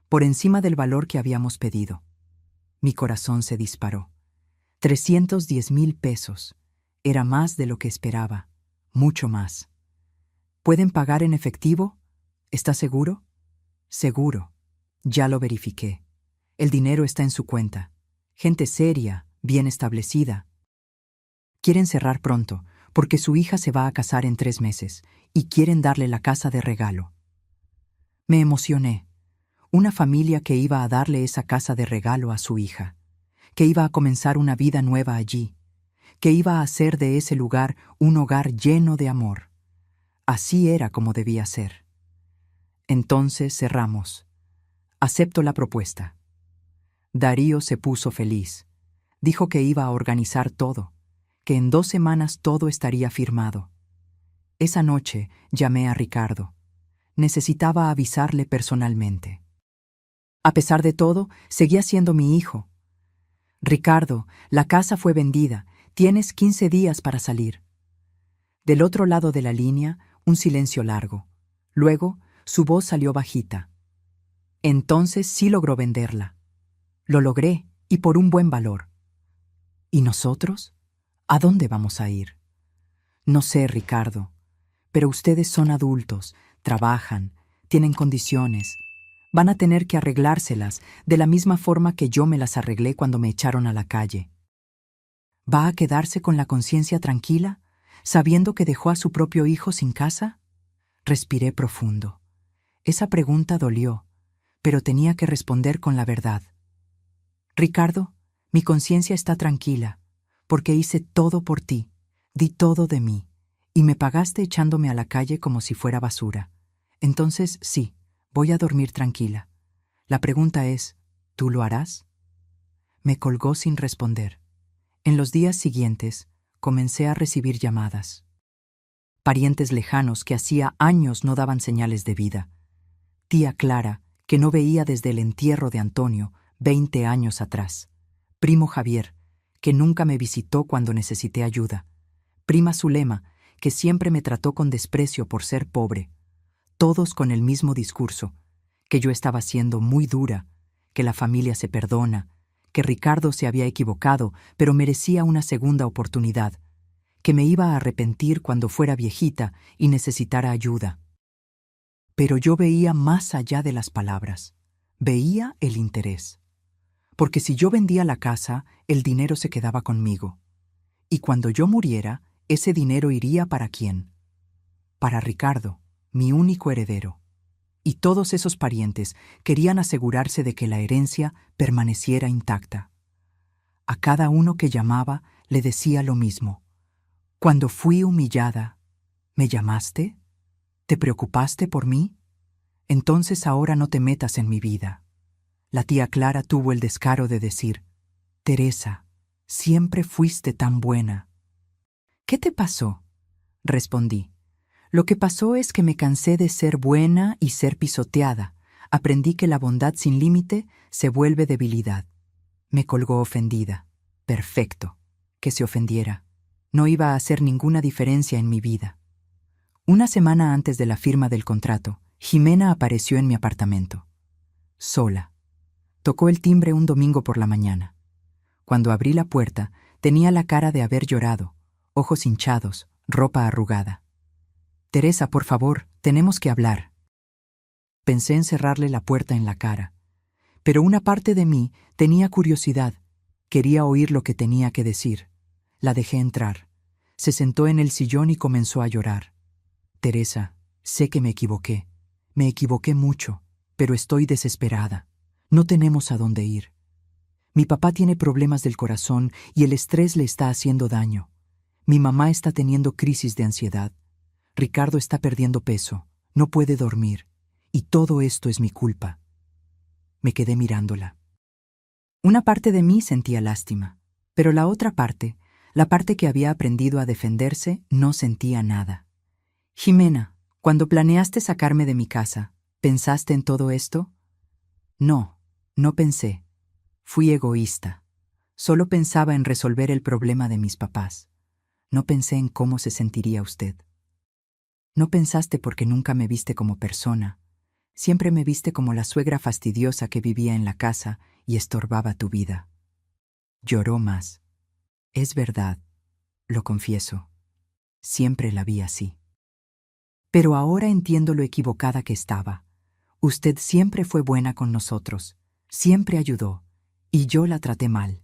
por encima del valor que habíamos pedido». Mi corazón se disparó. 310,000 pesos. Era más de lo que esperaba, mucho más. ¿Pueden pagar en efectivo? ¿Está seguro? Seguro. Ya lo verifiqué. El dinero está en su cuenta. Gente seria, bien establecida. Quieren cerrar pronto, porque su hija se va a casar en 3 meses, y quieren darle la casa de regalo. Me emocioné. Una familia que iba a darle esa casa de regalo a su hija, que iba a comenzar una vida nueva allí, que iba a hacer de ese lugar un hogar lleno de amor. Así era como debía ser. Entonces cerramos. Acepto la propuesta. Darío se puso feliz. Dijo que iba a organizar todo, que en 2 semanas todo estaría firmado. Esa noche llamé a Ricardo. Necesitaba avisarle personalmente. A pesar de todo, seguía siendo mi hijo. «Ricardo, la casa fue vendida. Tienes 15 días para salir». Del otro lado de la línea, un silencio largo. Luego, su voz salió bajita. Entonces sí logró venderla. Lo logré, y por un buen valor. ¿Y nosotros? ¿A dónde vamos a ir? No sé, Ricardo, pero ustedes son adultos, trabajan, tienen condiciones. Van a tener que arreglárselas de la misma forma que yo me las arreglé cuando me echaron a la calle. ¿Va a quedarse con la conciencia tranquila, sabiendo que dejó a su propio hijo sin casa? Respiré profundo. Esa pregunta dolió, pero tenía que responder con la verdad. Ricardo, mi conciencia está tranquila, porque hice todo por ti, di todo de mí, y me pagaste echándome a la calle como si fuera basura. Entonces, sí, voy a dormir tranquila. La pregunta es, ¿tú lo harás? Me colgó sin responder. En los días siguientes, comencé a recibir llamadas. Parientes lejanos que hacía años no daban señales de vida. Tía Clara, que no veía desde el entierro de Antonio, 20 años atrás. Primo Javier, que nunca me visitó cuando necesité ayuda. Prima Zulema, que siempre me trató con desprecio por ser pobre. Todos con el mismo discurso, que yo estaba siendo muy dura, que la familia se perdona, que Ricardo se había equivocado, pero merecía una segunda oportunidad, que me iba a arrepentir cuando fuera viejita y necesitara ayuda. Pero yo veía más allá de las palabras, veía el interés. Porque si yo vendía la casa, el dinero se quedaba conmigo. Y cuando yo muriera, ese dinero iría ¿para quién? Para Ricardo, mi único heredero. Y todos esos parientes querían asegurarse de que la herencia permaneciera intacta. A cada uno que llamaba le decía lo mismo. Cuando fui humillada, ¿me llamaste? ¿Te preocupaste por mí? Entonces ahora no te metas en mi vida. La tía Clara tuvo el descaro de decir, Teresa, siempre fuiste tan buena. ¿Qué te pasó? Respondí. Lo que pasó es que me cansé de ser buena y ser pisoteada. Aprendí que la bondad sin límite se vuelve debilidad. Me colgó ofendida. Perfecto. Que se ofendiera. No iba a hacer ninguna diferencia en mi vida. Una semana antes de la firma del contrato, Jimena apareció en mi apartamento. Sola. Tocó el timbre un domingo por la mañana. Cuando abrí la puerta, tenía la cara de haber llorado, ojos hinchados, ropa arrugada. Teresa, por favor, tenemos que hablar. Pensé en cerrarle la puerta en la cara, pero una parte de mí tenía curiosidad. Quería oír lo que tenía que decir. La dejé entrar. Se sentó en el sillón y comenzó a llorar. Teresa, sé que me equivoqué. Me equivoqué mucho, pero estoy desesperada. No tenemos a dónde ir. Mi papá tiene problemas del corazón y el estrés le está haciendo daño. Mi mamá está teniendo crisis de ansiedad. Ricardo está perdiendo peso, no puede dormir, y todo esto es mi culpa. Me quedé mirándola. Una parte de mí sentía lástima, pero la otra parte, la parte que había aprendido a defenderse, no sentía nada. Jimena, cuando planeaste sacarme de mi casa, ¿pensaste en todo esto? No, no pensé. Fui egoísta. Solo pensaba en resolver el problema de mis papás. No pensé en cómo se sentiría usted. No pensaste porque nunca me viste como persona. Siempre me viste como la suegra fastidiosa que vivía en la casa y estorbaba tu vida. Lloró más. Es verdad, lo confieso. Siempre la vi así. Pero ahora entiendo lo equivocada que estaba. Usted siempre fue buena con nosotros, siempre ayudó, y yo la traté mal.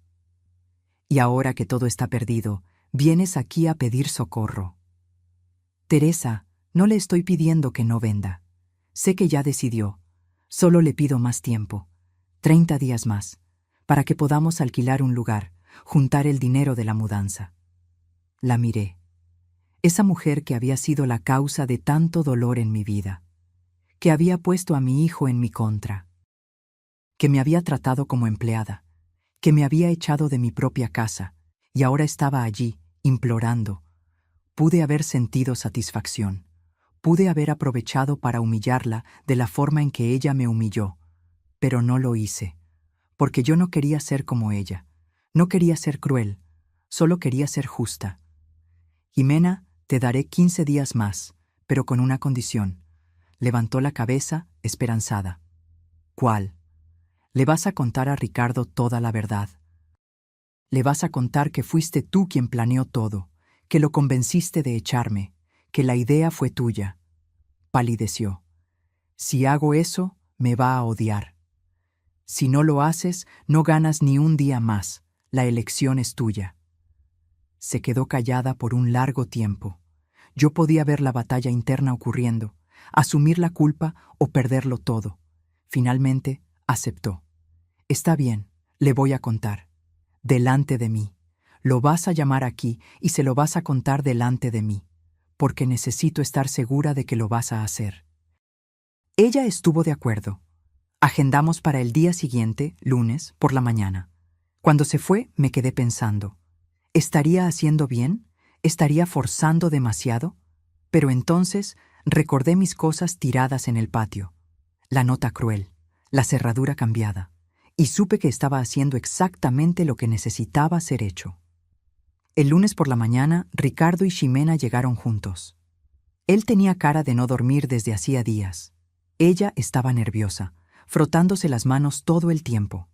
Y ahora que todo está perdido, vienes aquí a pedir socorro. Teresa, no le estoy pidiendo que no venda. Sé que ya decidió. Solo le pido más tiempo, 30 días más, para que podamos alquilar un lugar, juntar el dinero de la mudanza. La miré. Esa mujer que había sido la causa de tanto dolor en mi vida, que había puesto a mi hijo en mi contra, que me había tratado como empleada, que me había echado de mi propia casa, y ahora estaba allí, implorando. Pude haber sentido satisfacción. Pude haber aprovechado para humillarla de la forma en que ella me humilló, pero no lo hice, porque yo no quería ser como ella, no quería ser cruel, solo quería ser justa. Jimena, te daré 15 días más, pero con una condición. Levantó la cabeza, esperanzada. ¿Cuál? Le vas a contar a Ricardo toda la verdad. Le vas a contar que fuiste tú quien planeó todo, que lo convenciste de echarme, que la idea fue tuya. Palideció. Si hago eso, me va a odiar. Si no lo haces, no ganas ni un día más. La elección es tuya. Se quedó callada por un largo tiempo. Yo podía ver la batalla interna ocurriendo, asumir la culpa o perderlo todo. Finalmente, aceptó. Está bien, le voy a contar. Delante de mí. Lo vas a llamar aquí y se lo vas a contar delante de mí, porque necesito estar segura de que lo vas a hacer. Ella estuvo de acuerdo. Agendamos para el día siguiente, lunes, por la mañana. Cuando se fue, me quedé pensando. ¿Estaría haciendo bien? ¿Estaría forzando demasiado? Pero entonces recordé mis cosas tiradas en el patio. La nota cruel, la cerradura cambiada, y supe que estaba haciendo exactamente lo que necesitaba ser hecho. El lunes por la mañana, Ricardo y Ximena llegaron juntos. Él tenía cara de no dormir desde hacía días. Ella estaba nerviosa, frotándose las manos todo el tiempo.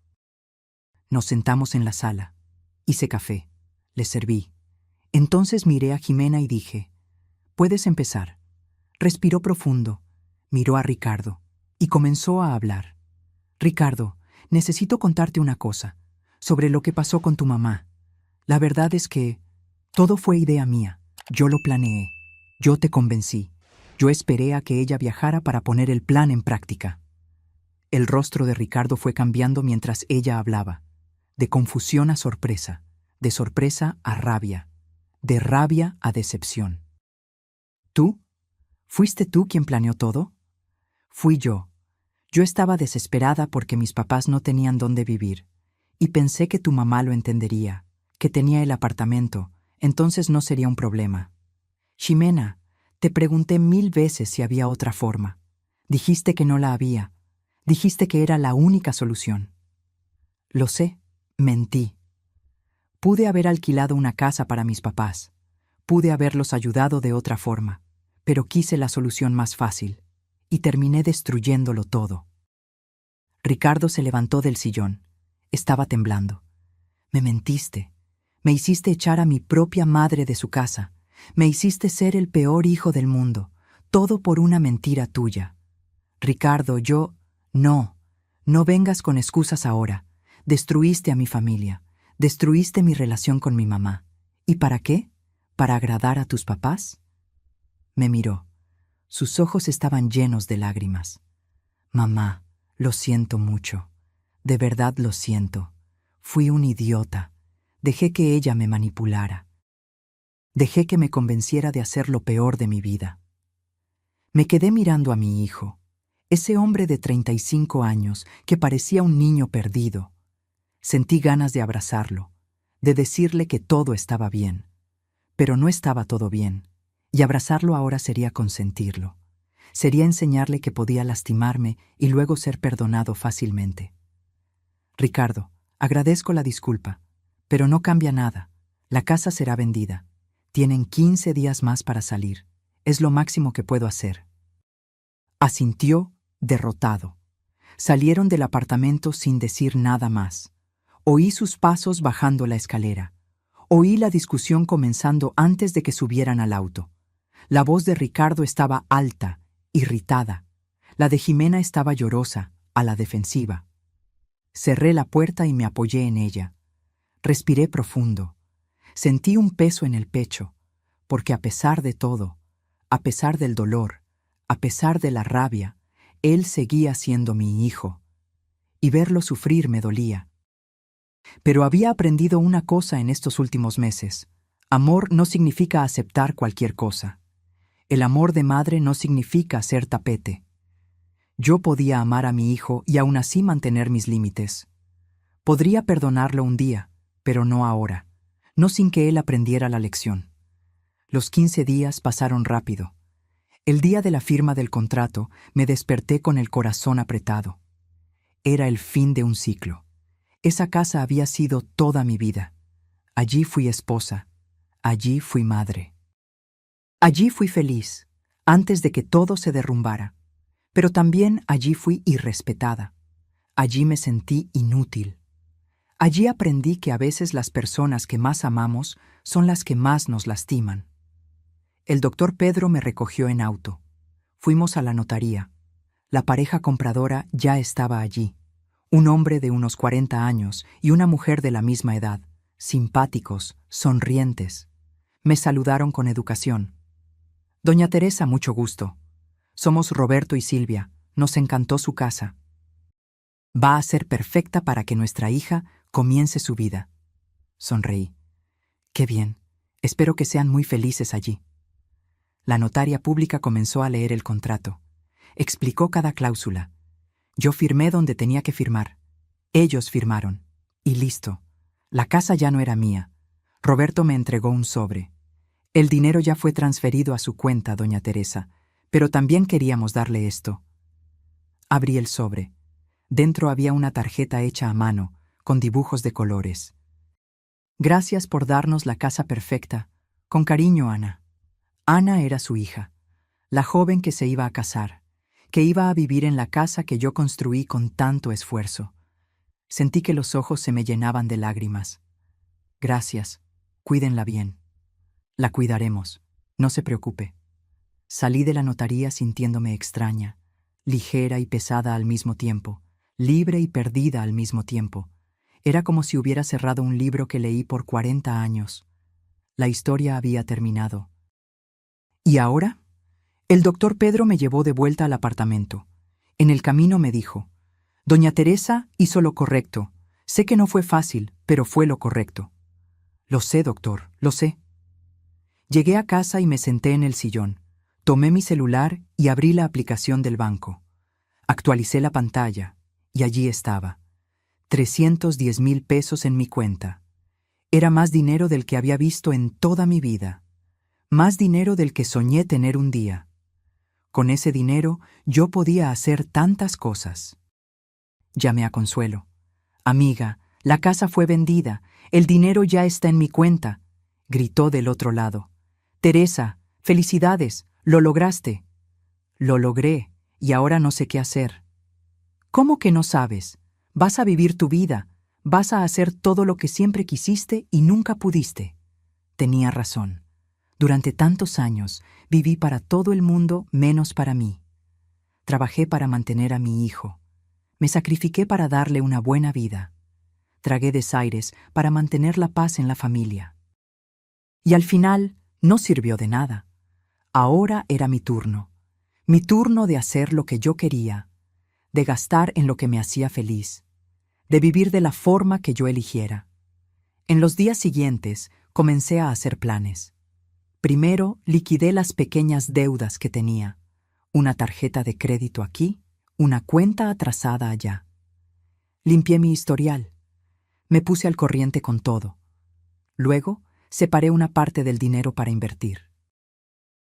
Nos sentamos en la sala. Hice café. Le serví. Entonces miré a Ximena y dije, «Puedes empezar». Respiró profundo, miró a Ricardo y comenzó a hablar. «Ricardo, necesito contarte una cosa, sobre lo que pasó con tu mamá. La verdad es que todo fue idea mía. Yo lo planeé. Yo te convencí. Yo esperé a que ella viajara para poner el plan en práctica». El rostro de Ricardo fue cambiando mientras ella hablaba, de confusión a sorpresa, de sorpresa a rabia, de rabia a decepción. ¿Tú? ¿Fuiste tú quien planeó todo? Fui yo. Yo estaba desesperada porque mis papás no tenían dónde vivir, y pensé que tu mamá lo entendería, que tenía el apartamento, entonces no sería un problema. Ximena, te pregunté 1000 veces si había otra forma. Dijiste que no la había. Dijiste que era la única solución. Lo sé, mentí. Pude haber alquilado una casa para mis papás. Pude haberlos ayudado de otra forma, pero quise la solución más fácil, y terminé destruyéndolo todo. Ricardo se levantó del sillón. Estaba temblando. Me mentiste. Me hiciste echar a mi propia madre de su casa. Me hiciste ser el peor hijo del mundo. Todo por una mentira tuya. Ricardo, No, no vengas con excusas ahora. Destruiste a mi familia. Destruiste mi relación con mi mamá. ¿Y para qué? ¿Para agradar a tus papás? Me miró. Sus ojos estaban llenos de lágrimas. Mamá, lo siento mucho. De verdad lo siento. Fui un idiota. Dejé que ella me manipulara. Dejé que me convenciera de hacer lo peor de mi vida. Me quedé mirando a mi hijo, ese hombre de 35 años que parecía un niño perdido. Sentí ganas de abrazarlo, de decirle que todo estaba bien. Pero no estaba todo bien, y abrazarlo ahora sería consentirlo. Sería enseñarle que podía lastimarme y luego ser perdonado fácilmente. Ricardo, agradezco la disculpa, pero no cambia nada. La casa será vendida. Tienen 15 días más para salir. Es lo máximo que puedo hacer. Asintió, derrotado. Salieron del apartamento sin decir nada más. Oí sus pasos bajando la escalera. Oí la discusión comenzando antes de que subieran al auto. La voz de Ricardo estaba alta, irritada. La de Ximena estaba llorosa, a la defensiva. Cerré la puerta y me apoyé en ella. Respiré profundo. Sentí un peso en el pecho, porque a pesar de todo, a pesar del dolor, a pesar de la rabia, él seguía siendo mi hijo. Y verlo sufrir me dolía. Pero había aprendido una cosa en estos últimos meses. Amor no significa aceptar cualquier cosa. El amor de madre no significa ser tapete. Yo podía amar a mi hijo y aún así mantener mis límites. Podría perdonarlo un día, pero no ahora, no sin que él aprendiera la lección. Los 15 días pasaron rápido. El día de la firma del contrato me desperté con el corazón apretado. Era el fin de un ciclo. Esa casa había sido toda mi vida. Allí fui esposa. Allí fui madre. Allí fui feliz, antes de que todo se derrumbara. Pero también allí fui irrespetada. Allí me sentí inútil. Allí aprendí que a veces las personas que más amamos son las que más nos lastiman. El doctor Pedro me recogió en auto. Fuimos a la notaría. La pareja compradora ya estaba allí. Un hombre de unos 40 años y una mujer de la misma edad, simpáticos, sonrientes. Me saludaron con educación. Doña Teresa, mucho gusto. Somos Roberto y Silvia. Nos encantó su casa. Va a ser perfecta para que nuestra hija comience su vida. Sonreí. Qué bien. Espero que sean muy felices allí. La notaria pública comenzó a leer el contrato. Explicó cada cláusula. Yo firmé donde tenía que firmar. Ellos firmaron. Y listo. La casa ya no era mía. Roberto me entregó un sobre. El dinero ya fue transferido a su cuenta, doña Teresa, pero también queríamos darle esto. Abrí el sobre. Dentro había una tarjeta hecha a mano, con dibujos de colores. Gracias por darnos la casa perfecta. Con cariño, Ana. Ana era su hija, la joven que se iba a casar, que iba a vivir en la casa que yo construí con tanto esfuerzo. Sentí que los ojos se me llenaban de lágrimas. Gracias. Cuídenla bien. La cuidaremos. No se preocupe. Salí de la notaría sintiéndome extraña, ligera y pesada al mismo tiempo, libre y perdida al mismo tiempo. Era como si hubiera cerrado un libro que leí por 40 años. La historia había terminado. ¿Y ahora? El doctor Pedro me llevó de vuelta al apartamento. En el camino me dijo: Doña Teresa hizo lo correcto. Sé que no fue fácil, pero fue lo correcto. Lo sé, doctor, lo sé. Llegué a casa y me senté en el sillón. Tomé mi celular y abrí la aplicación del banco. Actualicé la pantalla y allí estaba. 310,000 pesos en mi cuenta. Era más dinero del que había visto en toda mi vida. Más dinero del que soñé tener un día. Con ese dinero yo podía hacer tantas cosas. Llamé a Consuelo. Amiga, la casa fue vendida. El dinero ya está en mi cuenta. Gritó del otro lado. Teresa, felicidades, lo lograste. Lo logré, y ahora no sé qué hacer. ¿Cómo que no sabes? Vas a vivir tu vida, vas a hacer todo lo que siempre quisiste y nunca pudiste. Tenía razón. Durante tantos años viví para todo el mundo menos para mí. Trabajé para mantener a mi hijo. Me sacrifiqué para darle una buena vida. Tragué desaires para mantener la paz en la familia. Y al final no sirvió de nada. Ahora era mi turno de hacer lo que yo quería, de gastar en lo que me hacía feliz, de vivir de la forma que yo eligiera. En los días siguientes comencé a hacer planes. Primero liquidé las pequeñas deudas que tenía, una tarjeta de crédito aquí, una cuenta atrasada allá. Limpié mi historial. Me puse al corriente con todo. Luego, separé una parte del dinero para invertir.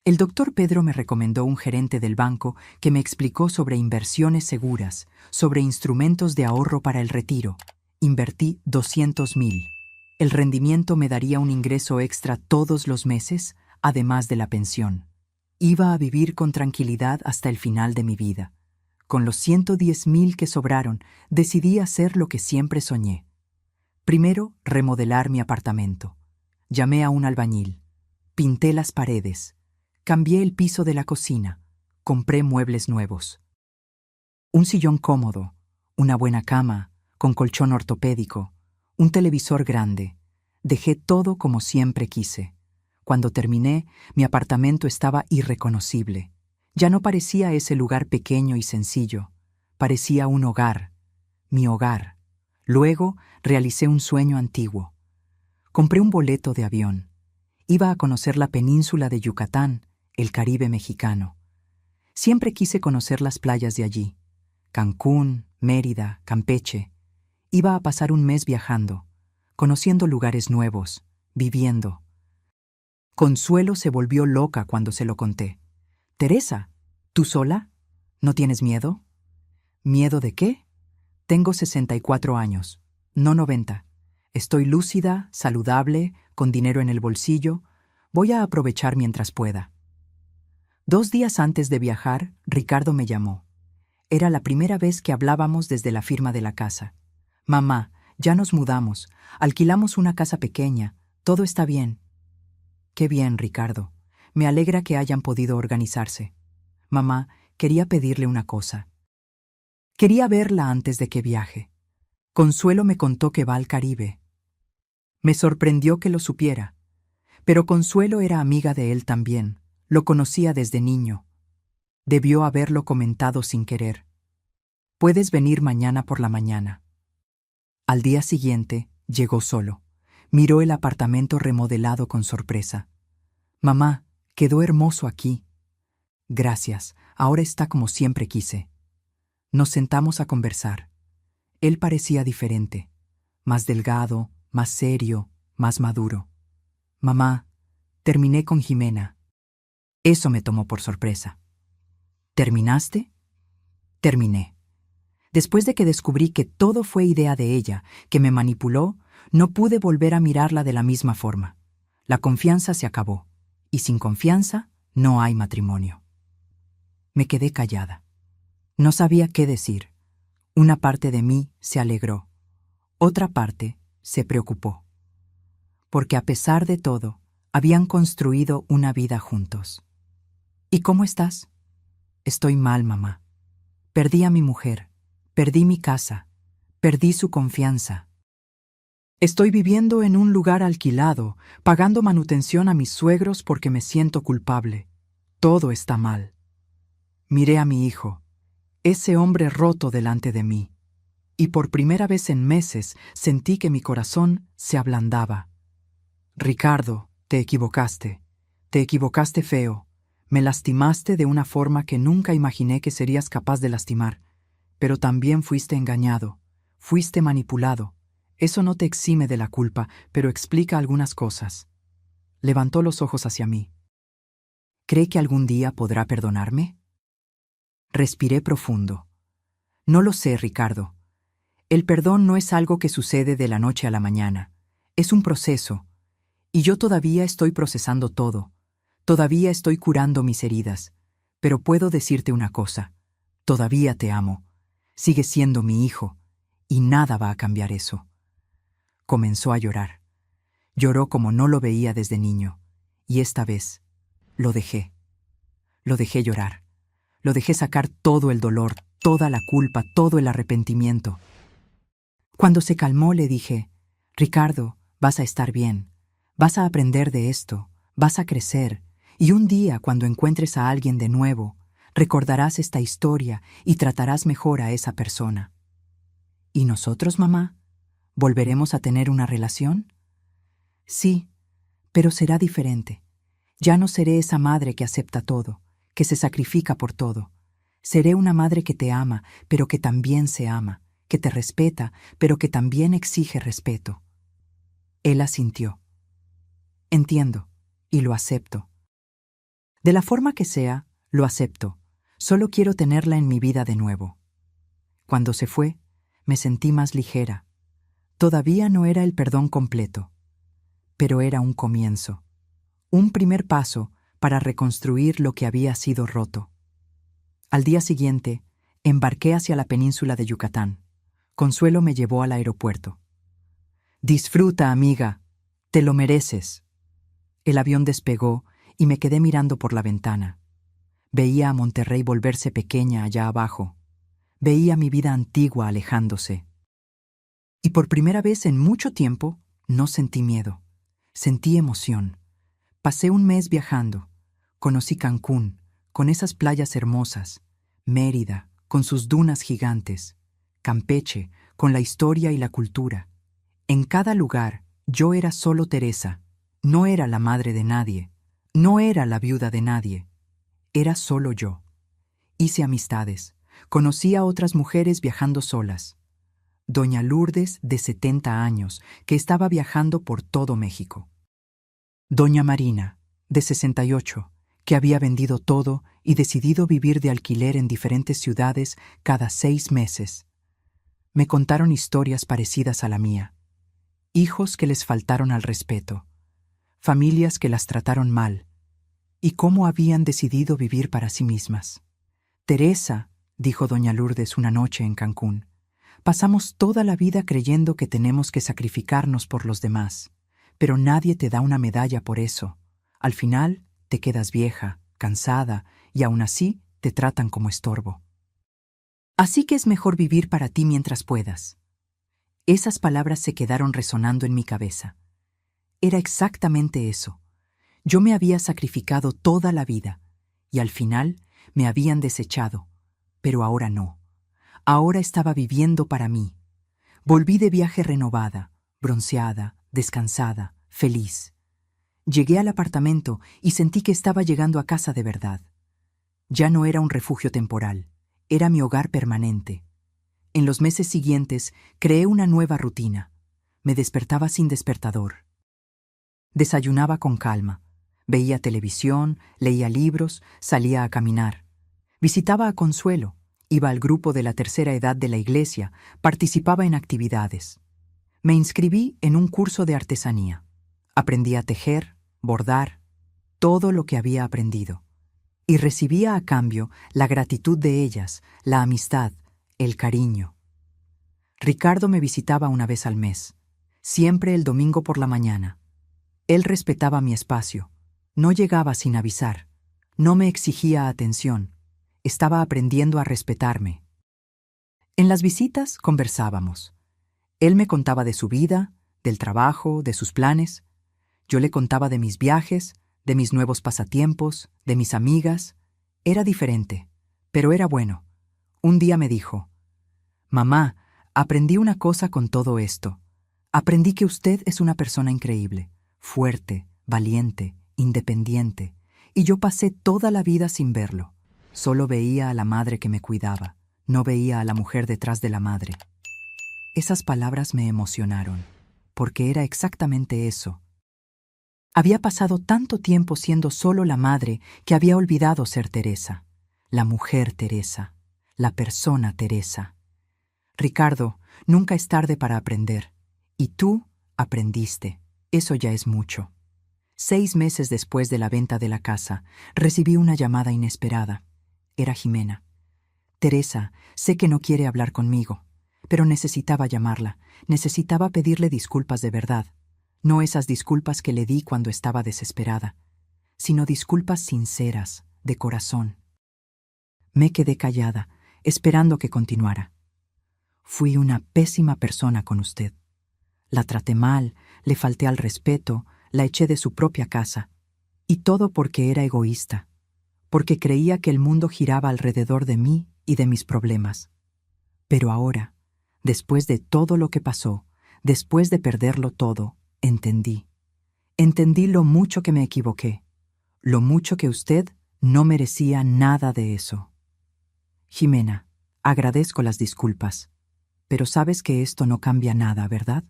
El doctor Pedro me recomendó un gerente del banco que me explicó sobre inversiones seguras, sobre instrumentos de ahorro para el retiro. Invertí 200,000. El rendimiento me daría un ingreso extra todos los meses, además de la pensión. Iba a vivir con tranquilidad hasta el final de mi vida. Con los 110,000 que sobraron, decidí hacer lo que siempre soñé. Primero, remodelar mi apartamento. Llamé a un albañil. Pinté las paredes. Cambié el piso de la cocina. Compré muebles nuevos. Un sillón cómodo, una buena cama, con colchón ortopédico, un televisor grande. Dejé todo como siempre quise. Cuando terminé, mi apartamento estaba irreconocible. Ya no parecía ese lugar pequeño y sencillo. Parecía un hogar, mi hogar. Luego realicé un sueño antiguo. Compré un boleto de avión. Iba a conocer la península de Yucatán, el Caribe mexicano. Siempre quise conocer las playas de allí. Cancún, Mérida, Campeche. Iba a pasar un mes viajando, conociendo lugares nuevos, viviendo. Consuelo se volvió loca cuando se lo conté. Teresa, ¿tú sola? ¿No tienes miedo? ¿Miedo de qué? Tengo 64 años, no 90. Estoy lúcida, saludable, con dinero en el bolsillo. Voy a aprovechar mientras pueda. 2 días antes de viajar, Ricardo me llamó. Era la primera vez que hablábamos desde la firma de la casa. Mamá, ya nos mudamos, alquilamos una casa pequeña, todo está bien. Qué bien, Ricardo. Me alegra que hayan podido organizarse. Mamá, quería pedirle una cosa. Quería verla antes de que viaje. Consuelo me contó que va al Caribe. Me sorprendió que lo supiera, pero Consuelo era amiga de él también, lo conocía desde niño. Debió haberlo comentado sin querer. Puedes venir mañana por la mañana. Al día siguiente, llegó solo. Miró el apartamento remodelado con sorpresa. Mamá, quedó hermoso aquí. Gracias, ahora está como siempre quise. Nos sentamos a conversar. Él parecía diferente, más delgado, más serio, más maduro. Mamá, terminé con Jimena. Eso me tomó por sorpresa. ¿Terminaste? Terminé. Después de que descubrí que todo fue idea de ella, que me manipuló, no pude volver a mirarla de la misma forma. La confianza se acabó, y sin confianza no hay matrimonio. Me quedé callada. No sabía qué decir. Una parte de mí se alegró. Otra parte se preocupó. Porque a pesar de todo, habían construido una vida juntos. ¿Y cómo estás? Estoy mal, mamá. Perdí a mi mujer, perdí mi casa, perdí su confianza. Estoy viviendo en un lugar alquilado, pagando manutención a mis suegros porque me siento culpable. Todo está mal. Miré a mi hijo, ese hombre roto delante de mí, y por primera vez en meses sentí que mi corazón se ablandaba. Ricardo, te equivocaste feo, me lastimaste de una forma que nunca imaginé que serías capaz de lastimar, pero también fuiste engañado, fuiste manipulado. Eso no te exime de la culpa, pero explica algunas cosas. Levantó los ojos hacia mí. ¿Cree que algún día podrá perdonarme? Respiré profundo. No lo sé, Ricardo. El perdón no es algo que sucede de la noche a la mañana. Es un proceso. Y yo todavía estoy procesando todo. Todavía estoy curando mis heridas. Pero puedo decirte una cosa. Todavía te amo. Sigues siendo mi hijo. Y nada va a cambiar eso. Comenzó a llorar. Lloró como no lo veía desde niño. Y esta vez, lo dejé. Lo dejé llorar. Lo dejé sacar todo el dolor, toda la culpa, todo el arrepentimiento. Cuando se calmó le dije, Ricardo, vas a estar bien. Vas a aprender de esto. Vas a crecer. Y un día, cuando encuentres a alguien de nuevo, recordarás esta historia y tratarás mejor a esa persona. ¿Y nosotros, mamá? ¿Volveremos a tener una relación? Sí, pero será diferente. Ya no seré esa madre que acepta todo, que se sacrifica por todo. Seré una madre que te ama, pero que también se ama, que te respeta, pero que también exige respeto. Él asintió. Entiendo, y lo acepto. De la forma que sea, lo acepto. Solo quiero tenerla en mi vida de nuevo. Cuando se fue, me sentí más ligera. Todavía no era el perdón completo, pero era un comienzo, un primer paso para reconstruir lo que había sido roto. Al día siguiente, embarqué hacia la península de Yucatán. Consuelo me llevó al aeropuerto. Disfruta, amiga, te lo mereces. El avión despegó y me quedé mirando por la ventana. Veía a Monterrey volverse pequeña allá abajo. Veía mi vida antigua alejándose. Y por primera vez en mucho tiempo no sentí miedo. Sentí emoción. Pasé un mes viajando. Conocí Cancún, con esas playas hermosas. Mérida, con sus dunas gigantes. Campeche, con la historia y la cultura. En cada lugar, yo era solo Teresa. No era la madre de nadie. No era la viuda de nadie. Era solo yo. Hice amistades. Conocí a otras mujeres viajando solas. Doña Lourdes, de 70 años, que estaba viajando por todo México. Doña Marina, de 68, que había vendido todo y decidido vivir de alquiler en diferentes ciudades cada 6 meses. Me contaron historias parecidas a la mía. Hijos que les faltaron al respeto. Familias que las trataron mal. Y cómo habían decidido vivir para sí mismas. Teresa, dijo doña Lourdes una noche en Cancún, pasamos toda la vida creyendo que tenemos que sacrificarnos por los demás, pero nadie te da una medalla por eso. Al final, te quedas vieja, cansada, y aún así te tratan como estorbo. Así que es mejor vivir para ti mientras puedas. Esas palabras se quedaron resonando en mi cabeza. Era exactamente eso. Yo me había sacrificado toda la vida, y al final me habían desechado, pero ahora no. Ahora estaba viviendo para mí. Volví de viaje renovada, bronceada, descansada, feliz. Llegué al apartamento y sentí que estaba llegando a casa de verdad. Ya no era un refugio temporal, era mi hogar permanente. En los meses siguientes creé una nueva rutina. Me despertaba sin despertador. Desayunaba con calma. Veía televisión, leía libros, salía a caminar. Visitaba a Consuelo, iba al grupo de la tercera edad de la iglesia, participaba en actividades. Me inscribí en un curso de artesanía. Aprendí a tejer, bordar, todo lo que había aprendido. Y recibía a cambio la gratitud de ellas, la amistad, el cariño. Ricardo me visitaba una vez al mes, siempre el domingo por la mañana. Él respetaba mi espacio, no llegaba sin avisar, no me exigía atención, estaba aprendiendo a respetarme. En las visitas conversábamos. Él me contaba de su vida, del trabajo, de sus planes. Yo le contaba de mis viajes, de mis nuevos pasatiempos, de mis amigas. Era diferente, pero era bueno. Un día me dijo: «Mamá, aprendí una cosa con todo esto. Aprendí que usted es una persona increíble, fuerte, valiente, independiente, y yo pasé toda la vida sin verlo. Solo veía a la madre que me cuidaba, no veía a la mujer detrás de la madre». Esas palabras me emocionaron, porque era exactamente eso. Había pasado tanto tiempo siendo solo la madre que había olvidado ser Teresa, la mujer Teresa, la persona Teresa. Ricardo, nunca es tarde para aprender. Y tú aprendiste. Eso ya es mucho. 6 meses después de la venta de la casa, recibí una llamada inesperada. Era Jimena. «Teresa, sé que no quiere hablar conmigo, pero necesitaba llamarla, necesitaba pedirle disculpas de verdad. No esas disculpas que le di cuando estaba desesperada, sino disculpas sinceras, de corazón». Me quedé callada, esperando que continuara. «Fui una pésima persona con usted. La traté mal, le falté al respeto, la eché de su propia casa. Y todo porque era egoísta, porque creía que el mundo giraba alrededor de mí y de mis problemas. Pero ahora, después de todo lo que pasó, después de perderlo todo, entendí. Entendí lo mucho que me equivoqué, lo mucho que usted no merecía nada de eso. Jimena, agradezco las disculpas, pero sabes que esto no cambia nada, ¿verdad?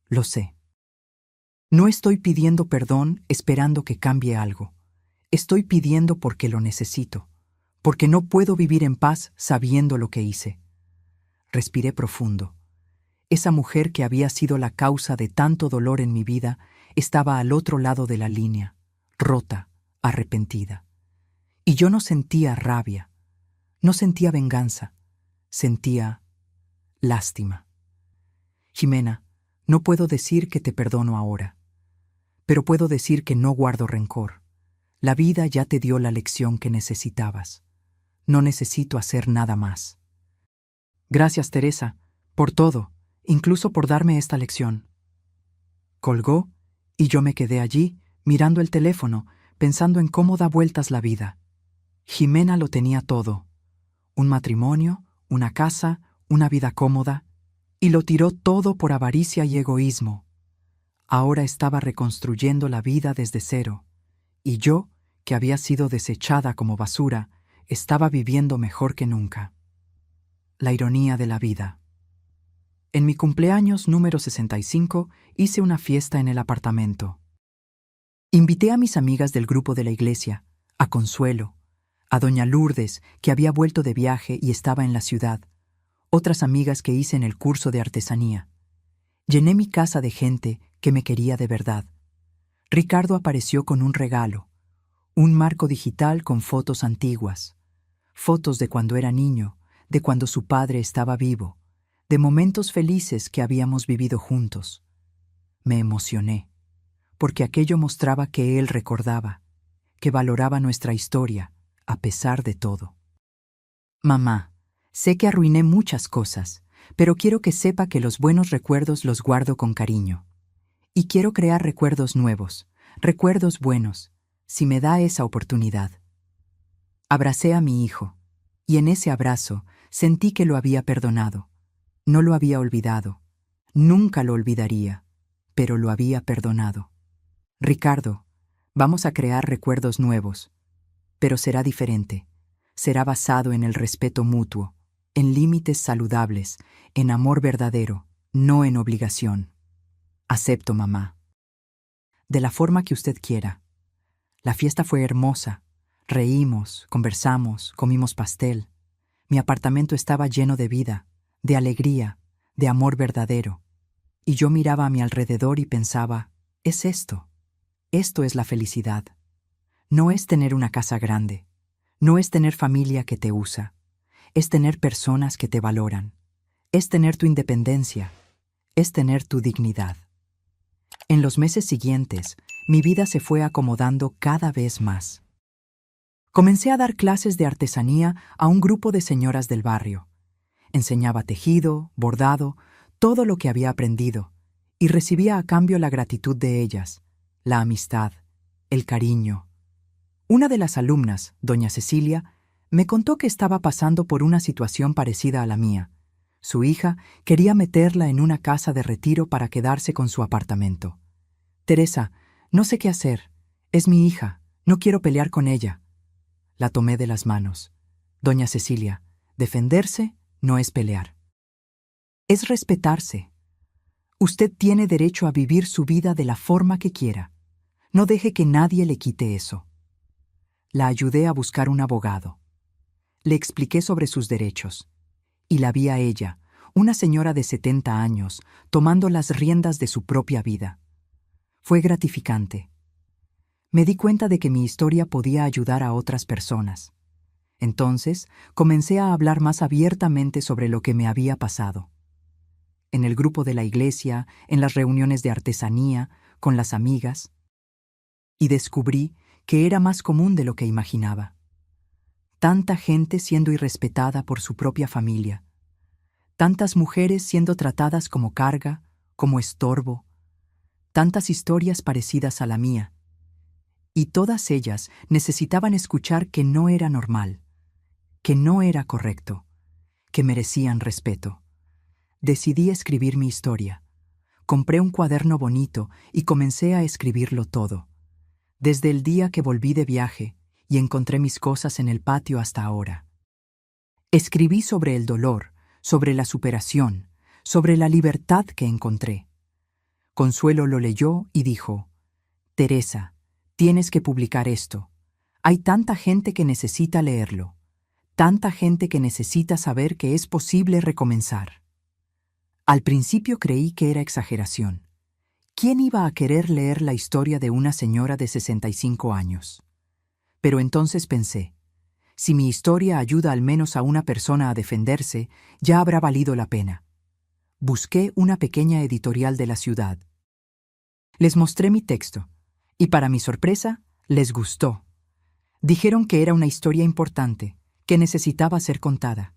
Lo sé. No estoy pidiendo perdón esperando que cambie algo. Estoy pidiendo porque lo necesito, porque no puedo vivir en paz sabiendo lo que hice». Respiré profundo. Esa mujer que había sido la causa de tanto dolor en mi vida estaba al otro lado de la línea, rota, arrepentida. Y yo no sentía rabia, no sentía venganza, sentía lástima. «Jimena, no puedo decir que te perdono ahora, pero puedo decir que no guardo rencor. La vida ya te dio la lección que necesitabas. No necesito hacer nada más». «Gracias, Teresa, por todo, incluso por darme esta lección». Colgó y yo me quedé allí, mirando el teléfono, pensando en cómo da vueltas la vida. Jimena lo tenía todo: un matrimonio, una casa, una vida cómoda, y lo tiró todo por avaricia y egoísmo. Ahora estaba reconstruyendo la vida desde cero, y yo, que había sido desechada como basura, estaba viviendo mejor que nunca. La ironía de la vida. En mi cumpleaños número 65 hice una fiesta en el apartamento. Invité a mis amigas del grupo de la iglesia, a Consuelo, a doña Lourdes, que había vuelto de viaje y estaba en la ciudad, otras amigas que hice en el curso de artesanía. Llené mi casa de gente que me quería de verdad. Ricardo apareció con un regalo, un marco digital con fotos antiguas, fotos de cuando era niño, de cuando su padre estaba vivo, de momentos felices que habíamos vivido juntos. Me emocioné, porque aquello mostraba que él recordaba, que valoraba nuestra historia, a pesar de todo. Mamá, sé que arruiné muchas cosas, pero quiero que sepa que los buenos recuerdos los guardo con cariño. Y quiero crear recuerdos nuevos, recuerdos buenos, si me da esa oportunidad. Abracé a mi hijo, y en ese abrazo sentí que lo había perdonado. No lo había olvidado, nunca lo olvidaría, pero lo había perdonado. Ricardo, vamos a crear recuerdos nuevos, pero será diferente. Será basado en el respeto mutuo, en límites saludables, en amor verdadero, no en obligación. Acepto, mamá. De la forma que usted quiera. La fiesta fue hermosa. Reímos, conversamos, comimos pastel. Mi apartamento estaba lleno de vida, de alegría, de amor verdadero. Y yo miraba a mi alrededor y pensaba, es esto. Esto es la felicidad. No es tener una casa grande. No es tener familia que te usa. Es tener personas que te valoran. Es tener tu independencia. Es tener tu dignidad. En los meses siguientes, mi vida se fue acomodando cada vez más. Comencé a dar clases de artesanía a un grupo de señoras del barrio. Enseñaba tejido, bordado, todo lo que había aprendido, y recibía a cambio la gratitud de ellas, la amistad, el cariño. Una de las alumnas, doña Cecilia, me contó que estaba pasando por una situación parecida a la mía. Su hija quería meterla en una casa de retiro para quedarse con su apartamento. Teresa, no sé qué hacer. Es mi hija, no quiero pelear con ella. La tomé de las manos. Doña Cecilia, defenderse no es pelear. Es respetarse. Usted tiene derecho a vivir su vida de la forma que quiera. No deje que nadie le quite eso. La ayudé a buscar un abogado. Le expliqué sobre sus derechos. Y la vi a ella, una señora de 70 años, tomando las riendas de su propia vida. Fue gratificante. Me di cuenta de que mi historia podía ayudar a otras personas. Entonces, comencé a hablar más abiertamente sobre lo que me había pasado. En el grupo de la iglesia, en las reuniones de artesanía, con las amigas. Y descubrí que era más común de lo que imaginaba. Tanta gente siendo irrespetada por su propia familia. Tantas mujeres siendo tratadas como carga, como estorbo. Tantas historias parecidas a la mía. Y todas ellas necesitaban escuchar que no era normal, que no era correcto, que merecían respeto. Decidí escribir mi historia. Compré un cuaderno bonito y comencé a escribirlo todo. Desde el día que volví de viaje y encontré mis cosas en el patio hasta ahora. Escribí sobre el dolor, sobre la superación, sobre la libertad que encontré. Consuelo lo leyó y dijo, Teresa, tienes que publicar esto. Hay tanta gente que necesita leerlo, tanta gente que necesita saber que es posible recomenzar. Al principio creí que era exageración. ¿Quién iba a querer leer la historia de una señora de 65 años? Pero entonces pensé, si mi historia ayuda al menos a una persona a defenderse, ya habrá valido la pena. Busqué una pequeña editorial de la ciudad. Les mostré mi texto, y para mi sorpresa, les gustó. Dijeron que era una historia importante, que necesitaba ser contada.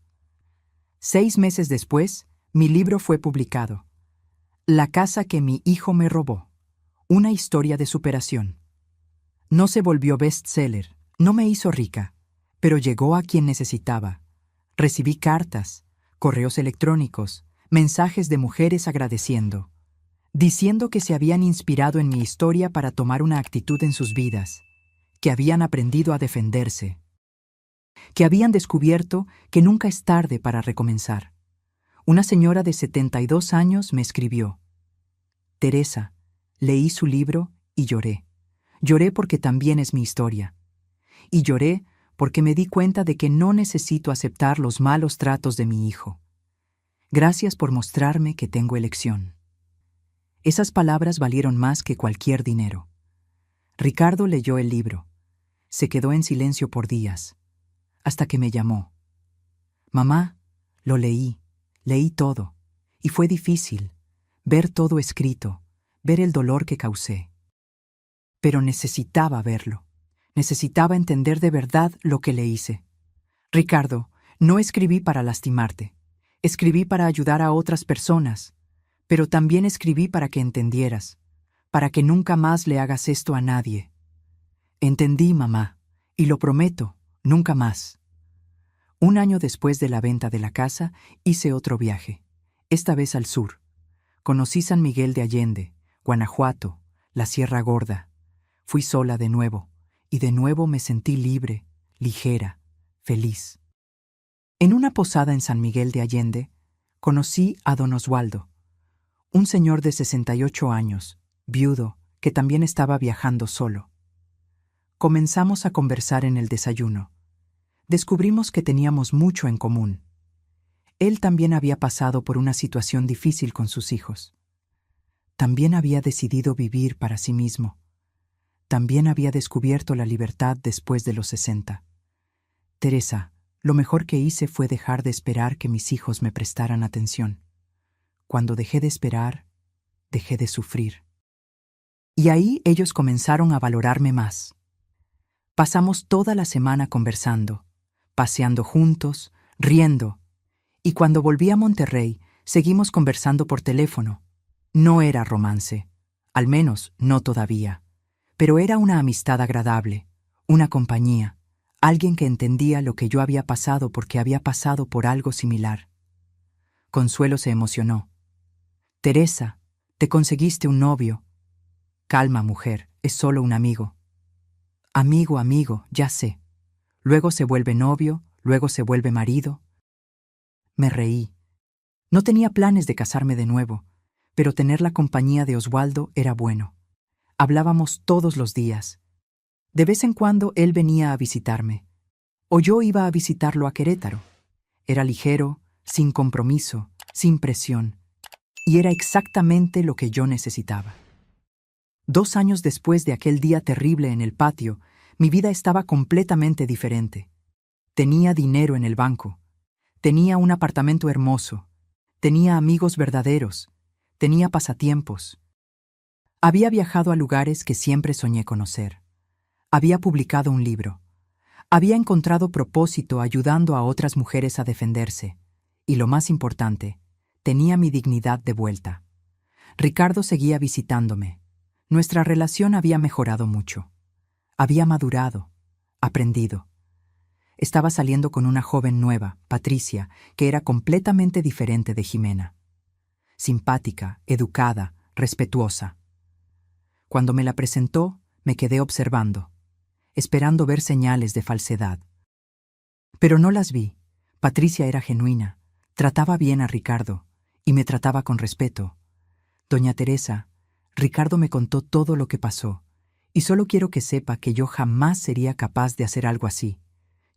6 meses después, mi libro fue publicado. La casa que mi hijo me robó. Una historia de superación. No se volvió bestseller, no me hizo rica, pero llegó a quien necesitaba. Recibí cartas, correos electrónicos, mensajes de mujeres agradeciendo, diciendo que se habían inspirado en mi historia para tomar una actitud en sus vidas, que habían aprendido a defenderse, que habían descubierto que nunca es tarde para recomenzar. Una señora de 72 años me escribió, Teresa, leí su libro y lloré. Lloré porque también es mi historia. Y lloré porque me di cuenta de que no necesito aceptar los malos tratos de mi hijo. Gracias por mostrarme que tengo elección. Esas palabras valieron más que cualquier dinero. Ricardo leyó el libro. Se quedó en silencio por días, hasta que me llamó. Mamá, lo leí todo, y fue difícil, ver todo escrito, ver el dolor que causé. Pero necesitaba verlo. Necesitaba entender de verdad lo que le hice. Ricardo, no escribí para lastimarte. Escribí para ayudar a otras personas, pero también escribí para que entendieras, para que nunca más le hagas esto a nadie. Entendí, mamá, y lo prometo, nunca más. Un año después de la venta de la casa, hice otro viaje, esta vez al sur. Conocí San Miguel de Allende, Guanajuato, la Sierra Gorda. Fui sola de nuevo, y de nuevo me sentí libre, ligera, feliz. En una posada en San Miguel de Allende, conocí a don Oswaldo, un señor de 68 años, viudo, que también estaba viajando solo. Comenzamos a conversar en el desayuno. Descubrimos que teníamos mucho en común. Él también había pasado por una situación difícil con sus hijos. También había decidido vivir para sí mismo. También había descubierto la libertad después de los 60. Teresa, lo mejor que hice fue dejar de esperar que mis hijos me prestaran atención. Cuando dejé de esperar, dejé de sufrir. Y ahí ellos comenzaron a valorarme más. Pasamos toda la semana conversando, paseando juntos, riendo, y cuando volví a Monterrey, seguimos conversando por teléfono. No era romance, al menos no todavía, pero era una amistad agradable, una compañía, alguien que entendía lo que yo había pasado porque había pasado por algo similar. Consuelo se emocionó. Teresa, te conseguiste un novio. Calma, mujer, es solo un amigo. Amigo, ya sé. Luego se vuelve novio, luego se vuelve marido. Me reí. No tenía planes de casarme de nuevo, pero tener la compañía de Oswaldo era bueno. Hablábamos todos los días. De vez en cuando él venía a visitarme, o yo iba a visitarlo a Querétaro. Era ligero, sin compromiso, sin presión, y era exactamente lo que yo necesitaba. 2 años después de aquel día terrible en el patio, mi vida estaba completamente diferente. Tenía dinero en el banco, tenía un apartamento hermoso, tenía amigos verdaderos, tenía pasatiempos. Había viajado a lugares que siempre soñé conocer. Había publicado un libro. Había encontrado propósito ayudando a otras mujeres a defenderse. Y lo más importante, tenía mi dignidad de vuelta. Ricardo seguía visitándome. Nuestra relación había mejorado mucho. Había madurado, aprendido. Estaba saliendo con una joven nueva, Patricia, que era completamente diferente de Jimena. Simpática, educada, respetuosa. Cuando me la presentó, me quedé observando, esperando ver señales de falsedad. Pero no las vi. Patricia era genuina, trataba bien a Ricardo, y me trataba con respeto. Doña Teresa, Ricardo me contó todo lo que pasó, y solo quiero que sepa que yo jamás sería capaz de hacer algo así.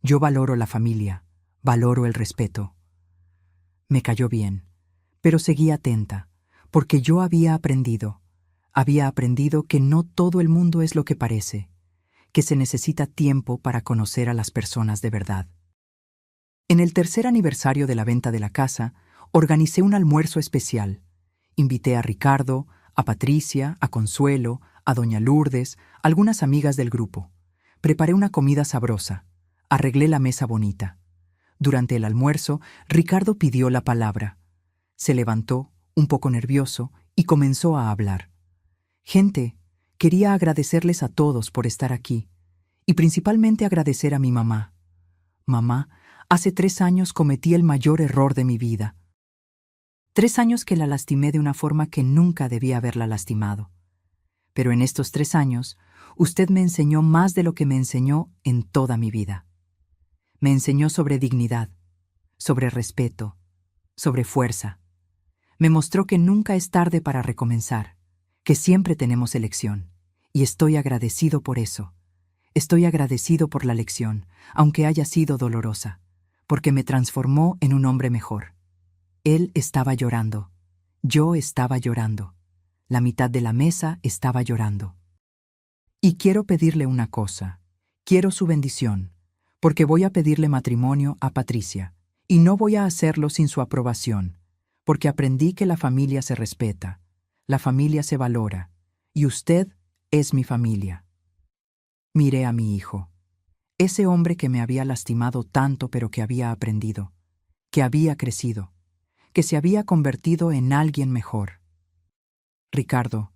Yo valoro la familia, valoro el respeto. Me cayó bien, pero seguí atenta, porque yo había aprendido que no todo el mundo es lo que parece, que se necesita tiempo para conocer a las personas de verdad. En el 3er aniversario de la venta de la casa, organicé un almuerzo especial. Invité a Ricardo, a Patricia, a Consuelo, a doña Lourdes, algunas amigas del grupo. Preparé una comida sabrosa. Arreglé la mesa bonita. Durante el almuerzo, Ricardo pidió la palabra. Se levantó, un poco nervioso, y comenzó a hablar. Gente, quería agradecerles a todos por estar aquí, y principalmente agradecer a mi mamá. Mamá, hace 3 años cometí el mayor error de mi vida. 3 años que la lastimé de una forma que nunca debía haberla lastimado. Pero en estos 3 años, usted me enseñó más de lo que me enseñó en toda mi vida. Me enseñó sobre dignidad, sobre respeto, sobre fuerza. Me mostró que nunca es tarde para recomenzar, que siempre tenemos elección, y estoy agradecido por eso. Estoy agradecido por la lección, aunque haya sido dolorosa, porque me transformó en un hombre mejor. Él estaba llorando. Yo estaba llorando. La mitad de la mesa estaba llorando. Y quiero pedirle una cosa. Quiero su bendición, porque voy a pedirle matrimonio a Patricia, y no voy a hacerlo sin su aprobación, porque aprendí que la familia se respeta, la familia se valora, y usted es mi familia. Miré a mi hijo, ese hombre que me había lastimado tanto pero que había aprendido, que había crecido, que se había convertido en alguien mejor. Ricardo,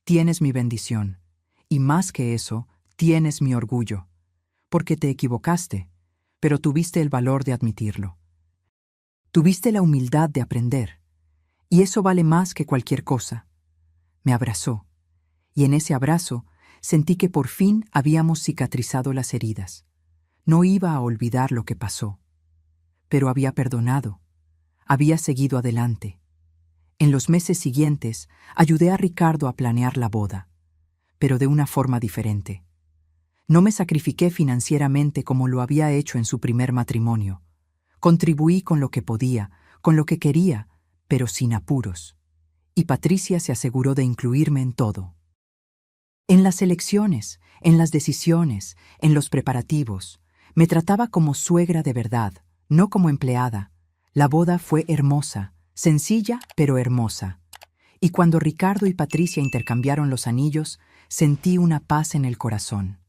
tienes mi bendición, y más que eso, tienes mi orgullo, porque te equivocaste, pero tuviste el valor de admitirlo. Tuviste la humildad de aprender, y eso vale más que cualquier cosa. Me abrazó, y en ese abrazo sentí que por fin habíamos cicatrizado las heridas. No iba a olvidar lo que pasó, pero había perdonado, había seguido adelante. En los meses siguientes, ayudé a Ricardo a planear la boda, pero de una forma diferente. No me sacrifiqué financieramente como lo había hecho en su primer matrimonio. Contribuí con lo que podía, con lo que quería, pero sin apuros. Y Patricia se aseguró de incluirme en todo. En las elecciones, en las decisiones, en los preparativos, me trataba como suegra de verdad, no como empleada. La boda fue hermosa, sencilla pero hermosa. Y cuando Ricardo y Patricia intercambiaron los anillos, sentí una paz en el corazón.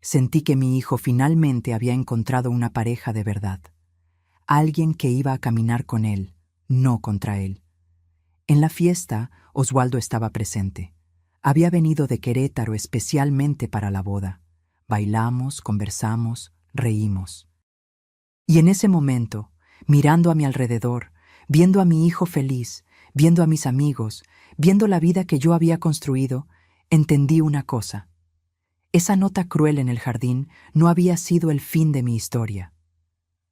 Sentí que mi hijo finalmente había encontrado una pareja de verdad. Alguien que iba a caminar con él, no contra él. En la fiesta, Oswaldo estaba presente. Había venido de Querétaro especialmente para la boda. Bailamos, conversamos, reímos. Y en ese momento, mirando a mi alrededor, viendo a mi hijo feliz, viendo a mis amigos, viendo la vida que yo había construido, entendí una cosa. Esa nota cruel en el jardín no había sido el fin de mi historia.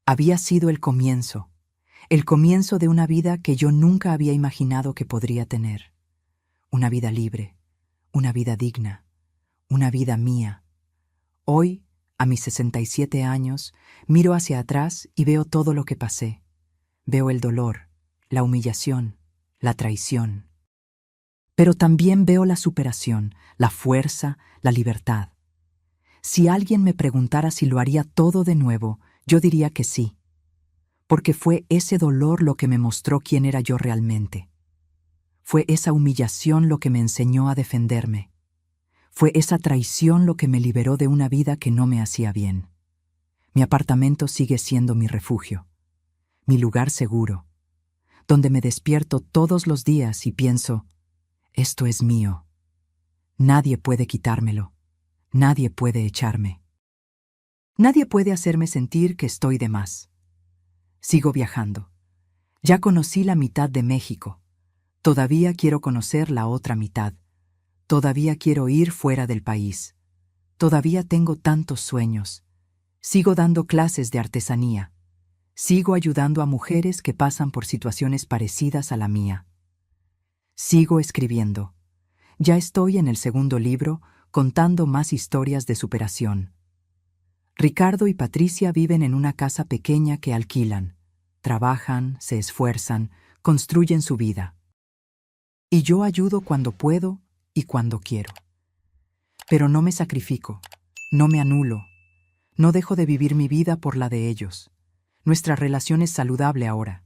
Había sido el comienzo de una vida que yo nunca había imaginado que podría tener. Una vida libre, una vida digna, una vida mía. Hoy, a mis 67 años, miro hacia atrás y veo todo lo que pasé. Veo el dolor, la humillación, la traición. Pero también veo la superación, la fuerza, la libertad. Si alguien me preguntara si lo haría todo de nuevo, yo diría que sí, porque fue ese dolor lo que me mostró quién era yo realmente. Fue esa humillación lo que me enseñó a defenderme. Fue esa traición lo que me liberó de una vida que no me hacía bien. Mi apartamento sigue siendo mi refugio, mi lugar seguro, donde me despierto todos los días y pienso, esto es mío. Nadie puede quitármelo. Nadie puede echarme. Nadie puede hacerme sentir que estoy de más. Sigo viajando. Ya conocí la mitad de México. Todavía quiero conocer la otra mitad. Todavía quiero ir fuera del país. Todavía tengo tantos sueños. Sigo dando clases de artesanía. Sigo ayudando a mujeres que pasan por situaciones parecidas a la mía. Sigo escribiendo. Ya estoy en el segundo libro, contando más historias de superación. Ricardo y Patricia viven en una casa pequeña que alquilan. Trabajan, se esfuerzan, construyen su vida. Y yo ayudo cuando puedo y cuando quiero. Pero no me sacrifico, no me anulo, no dejo de vivir mi vida por la de ellos. Nuestra relación es saludable ahora,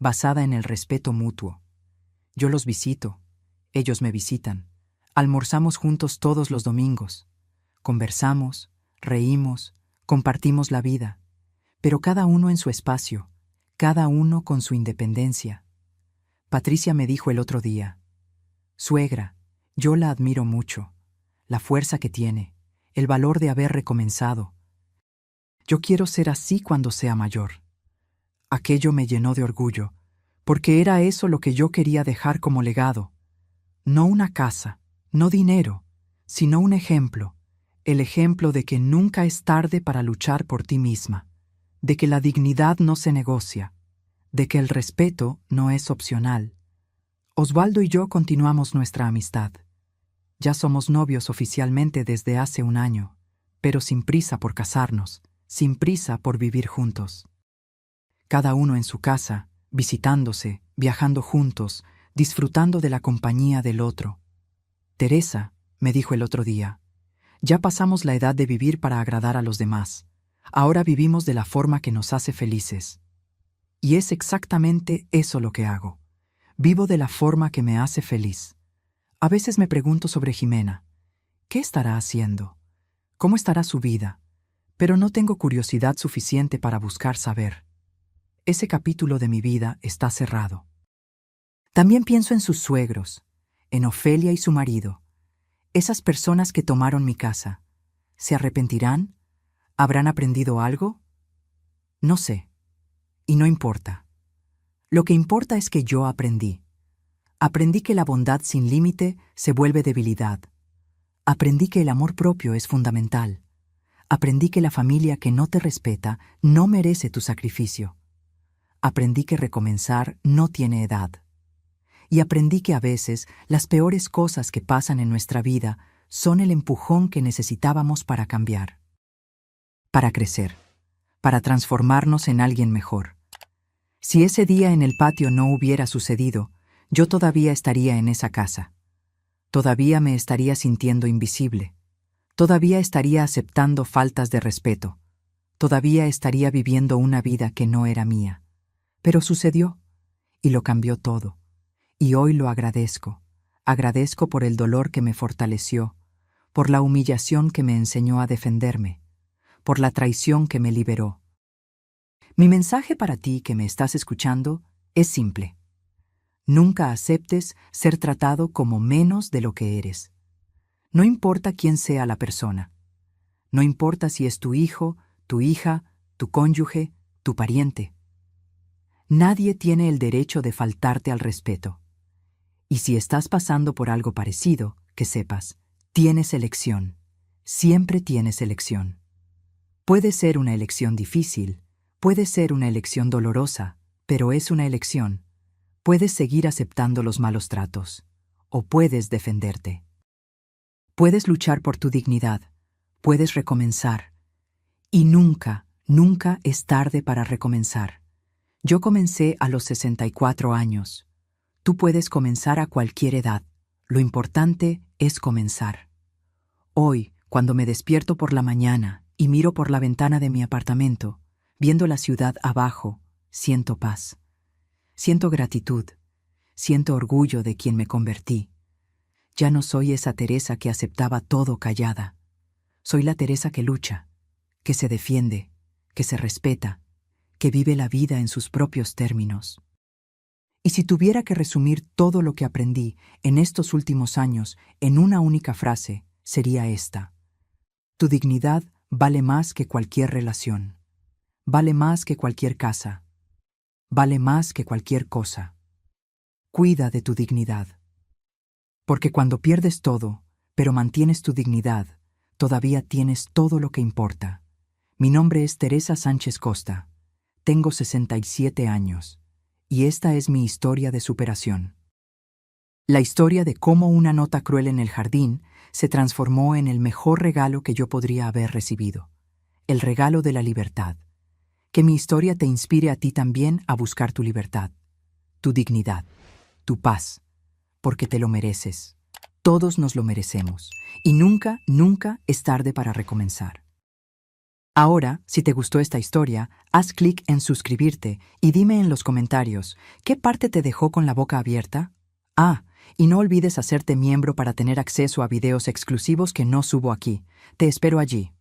basada en el respeto mutuo. Yo los visito, ellos me visitan. Almorzamos juntos todos los domingos. Conversamos, reímos, compartimos la vida, pero cada uno en su espacio, cada uno con su independencia. Patricia me dijo el otro día, suegra, yo la admiro mucho, la fuerza que tiene, el valor de haber recomenzado. Yo quiero ser así cuando sea mayor. Aquello me llenó de orgullo, porque era eso lo que yo quería dejar como legado. No una casa, no dinero, sino un ejemplo, el ejemplo de que nunca es tarde para luchar por ti misma, de que la dignidad no se negocia, de que el respeto no es opcional. Oswaldo y yo continuamos nuestra amistad. Ya somos novios oficialmente desde hace un año, pero sin prisa por casarnos, sin prisa por vivir juntos. Cada uno en su casa, visitándose, viajando juntos, disfrutando de la compañía del otro. Teresa, me dijo el otro día, ya pasamos la edad de vivir para agradar a los demás. Ahora vivimos de la forma que nos hace felices. Y es exactamente eso lo que hago. Vivo de la forma que me hace feliz. A veces me pregunto sobre Jimena. ¿Qué estará haciendo? ¿Cómo estará su vida? Pero no tengo curiosidad suficiente para buscar saber. Ese capítulo de mi vida está cerrado. También pienso en sus suegros, en Ofelia y su marido, esas personas que tomaron mi casa. ¿Se arrepentirán? ¿Habrán aprendido algo? No sé. Y no importa. Lo que importa es que yo aprendí. Aprendí que la bondad sin límite se vuelve debilidad. Aprendí que el amor propio es fundamental. Aprendí que la familia que no te respeta no merece tu sacrificio. Aprendí que recomenzar no tiene edad. Y aprendí que a veces las peores cosas que pasan en nuestra vida son el empujón que necesitábamos para cambiar, para crecer, para transformarnos en alguien mejor. Si ese día en el patio no hubiera sucedido, yo todavía estaría en esa casa. Todavía me estaría sintiendo invisible. Todavía estaría aceptando faltas de respeto. Todavía estaría viviendo una vida que no era mía. Pero sucedió, y lo cambió todo. Y hoy lo agradezco. Agradezco por el dolor que me fortaleció, por la humillación que me enseñó a defenderme, por la traición que me liberó. Mi mensaje para ti que me estás escuchando es simple. Nunca aceptes ser tratado como menos de lo que eres. No importa quién sea la persona. No importa si es tu hijo, tu hija, tu cónyuge, tu pariente. Nadie tiene el derecho de faltarte al respeto. Y si estás pasando por algo parecido, que sepas, tienes elección. Siempre tienes elección. Puede ser una elección difícil, puede ser una elección dolorosa, pero es una elección. Puedes seguir aceptando los malos tratos, o puedes defenderte. Puedes luchar por tu dignidad, puedes recomenzar. Y nunca, nunca es tarde para recomenzar. Yo comencé a los 64 años. Tú puedes comenzar a cualquier edad. Lo importante es comenzar. Hoy, cuando me despierto por la mañana y miro por la ventana de mi apartamento, viendo la ciudad abajo, siento paz. Siento gratitud. Siento orgullo de quien me convertí. Ya no soy esa Teresa que aceptaba todo callada. Soy la Teresa que lucha, que se defiende, que se respeta, que vive la vida en sus propios términos. Y si tuviera que resumir todo lo que aprendí en estos últimos años en una única frase, sería esta. Tu dignidad vale más que cualquier relación. Vale más que cualquier casa. Vale más que cualquier cosa. Cuida de tu dignidad. Porque cuando pierdes todo, pero mantienes tu dignidad, todavía tienes todo lo que importa. Mi nombre es Teresa Sánchez Costa. Tengo 67 años. Y esta es mi historia de superación. La historia de cómo una nota cruel en el jardín se transformó en el mejor regalo que yo podría haber recibido. El regalo de la libertad. Que mi historia te inspire a ti también a buscar tu libertad, tu dignidad, tu paz, porque te lo mereces. Todos nos lo merecemos. Y nunca, nunca es tarde para recomenzar. Ahora, si te gustó esta historia, haz clic en suscribirte y dime en los comentarios, ¿qué parte te dejó con la boca abierta? Y no olvides hacerte miembro para tener acceso a videos exclusivos que no subo aquí. Te espero allí.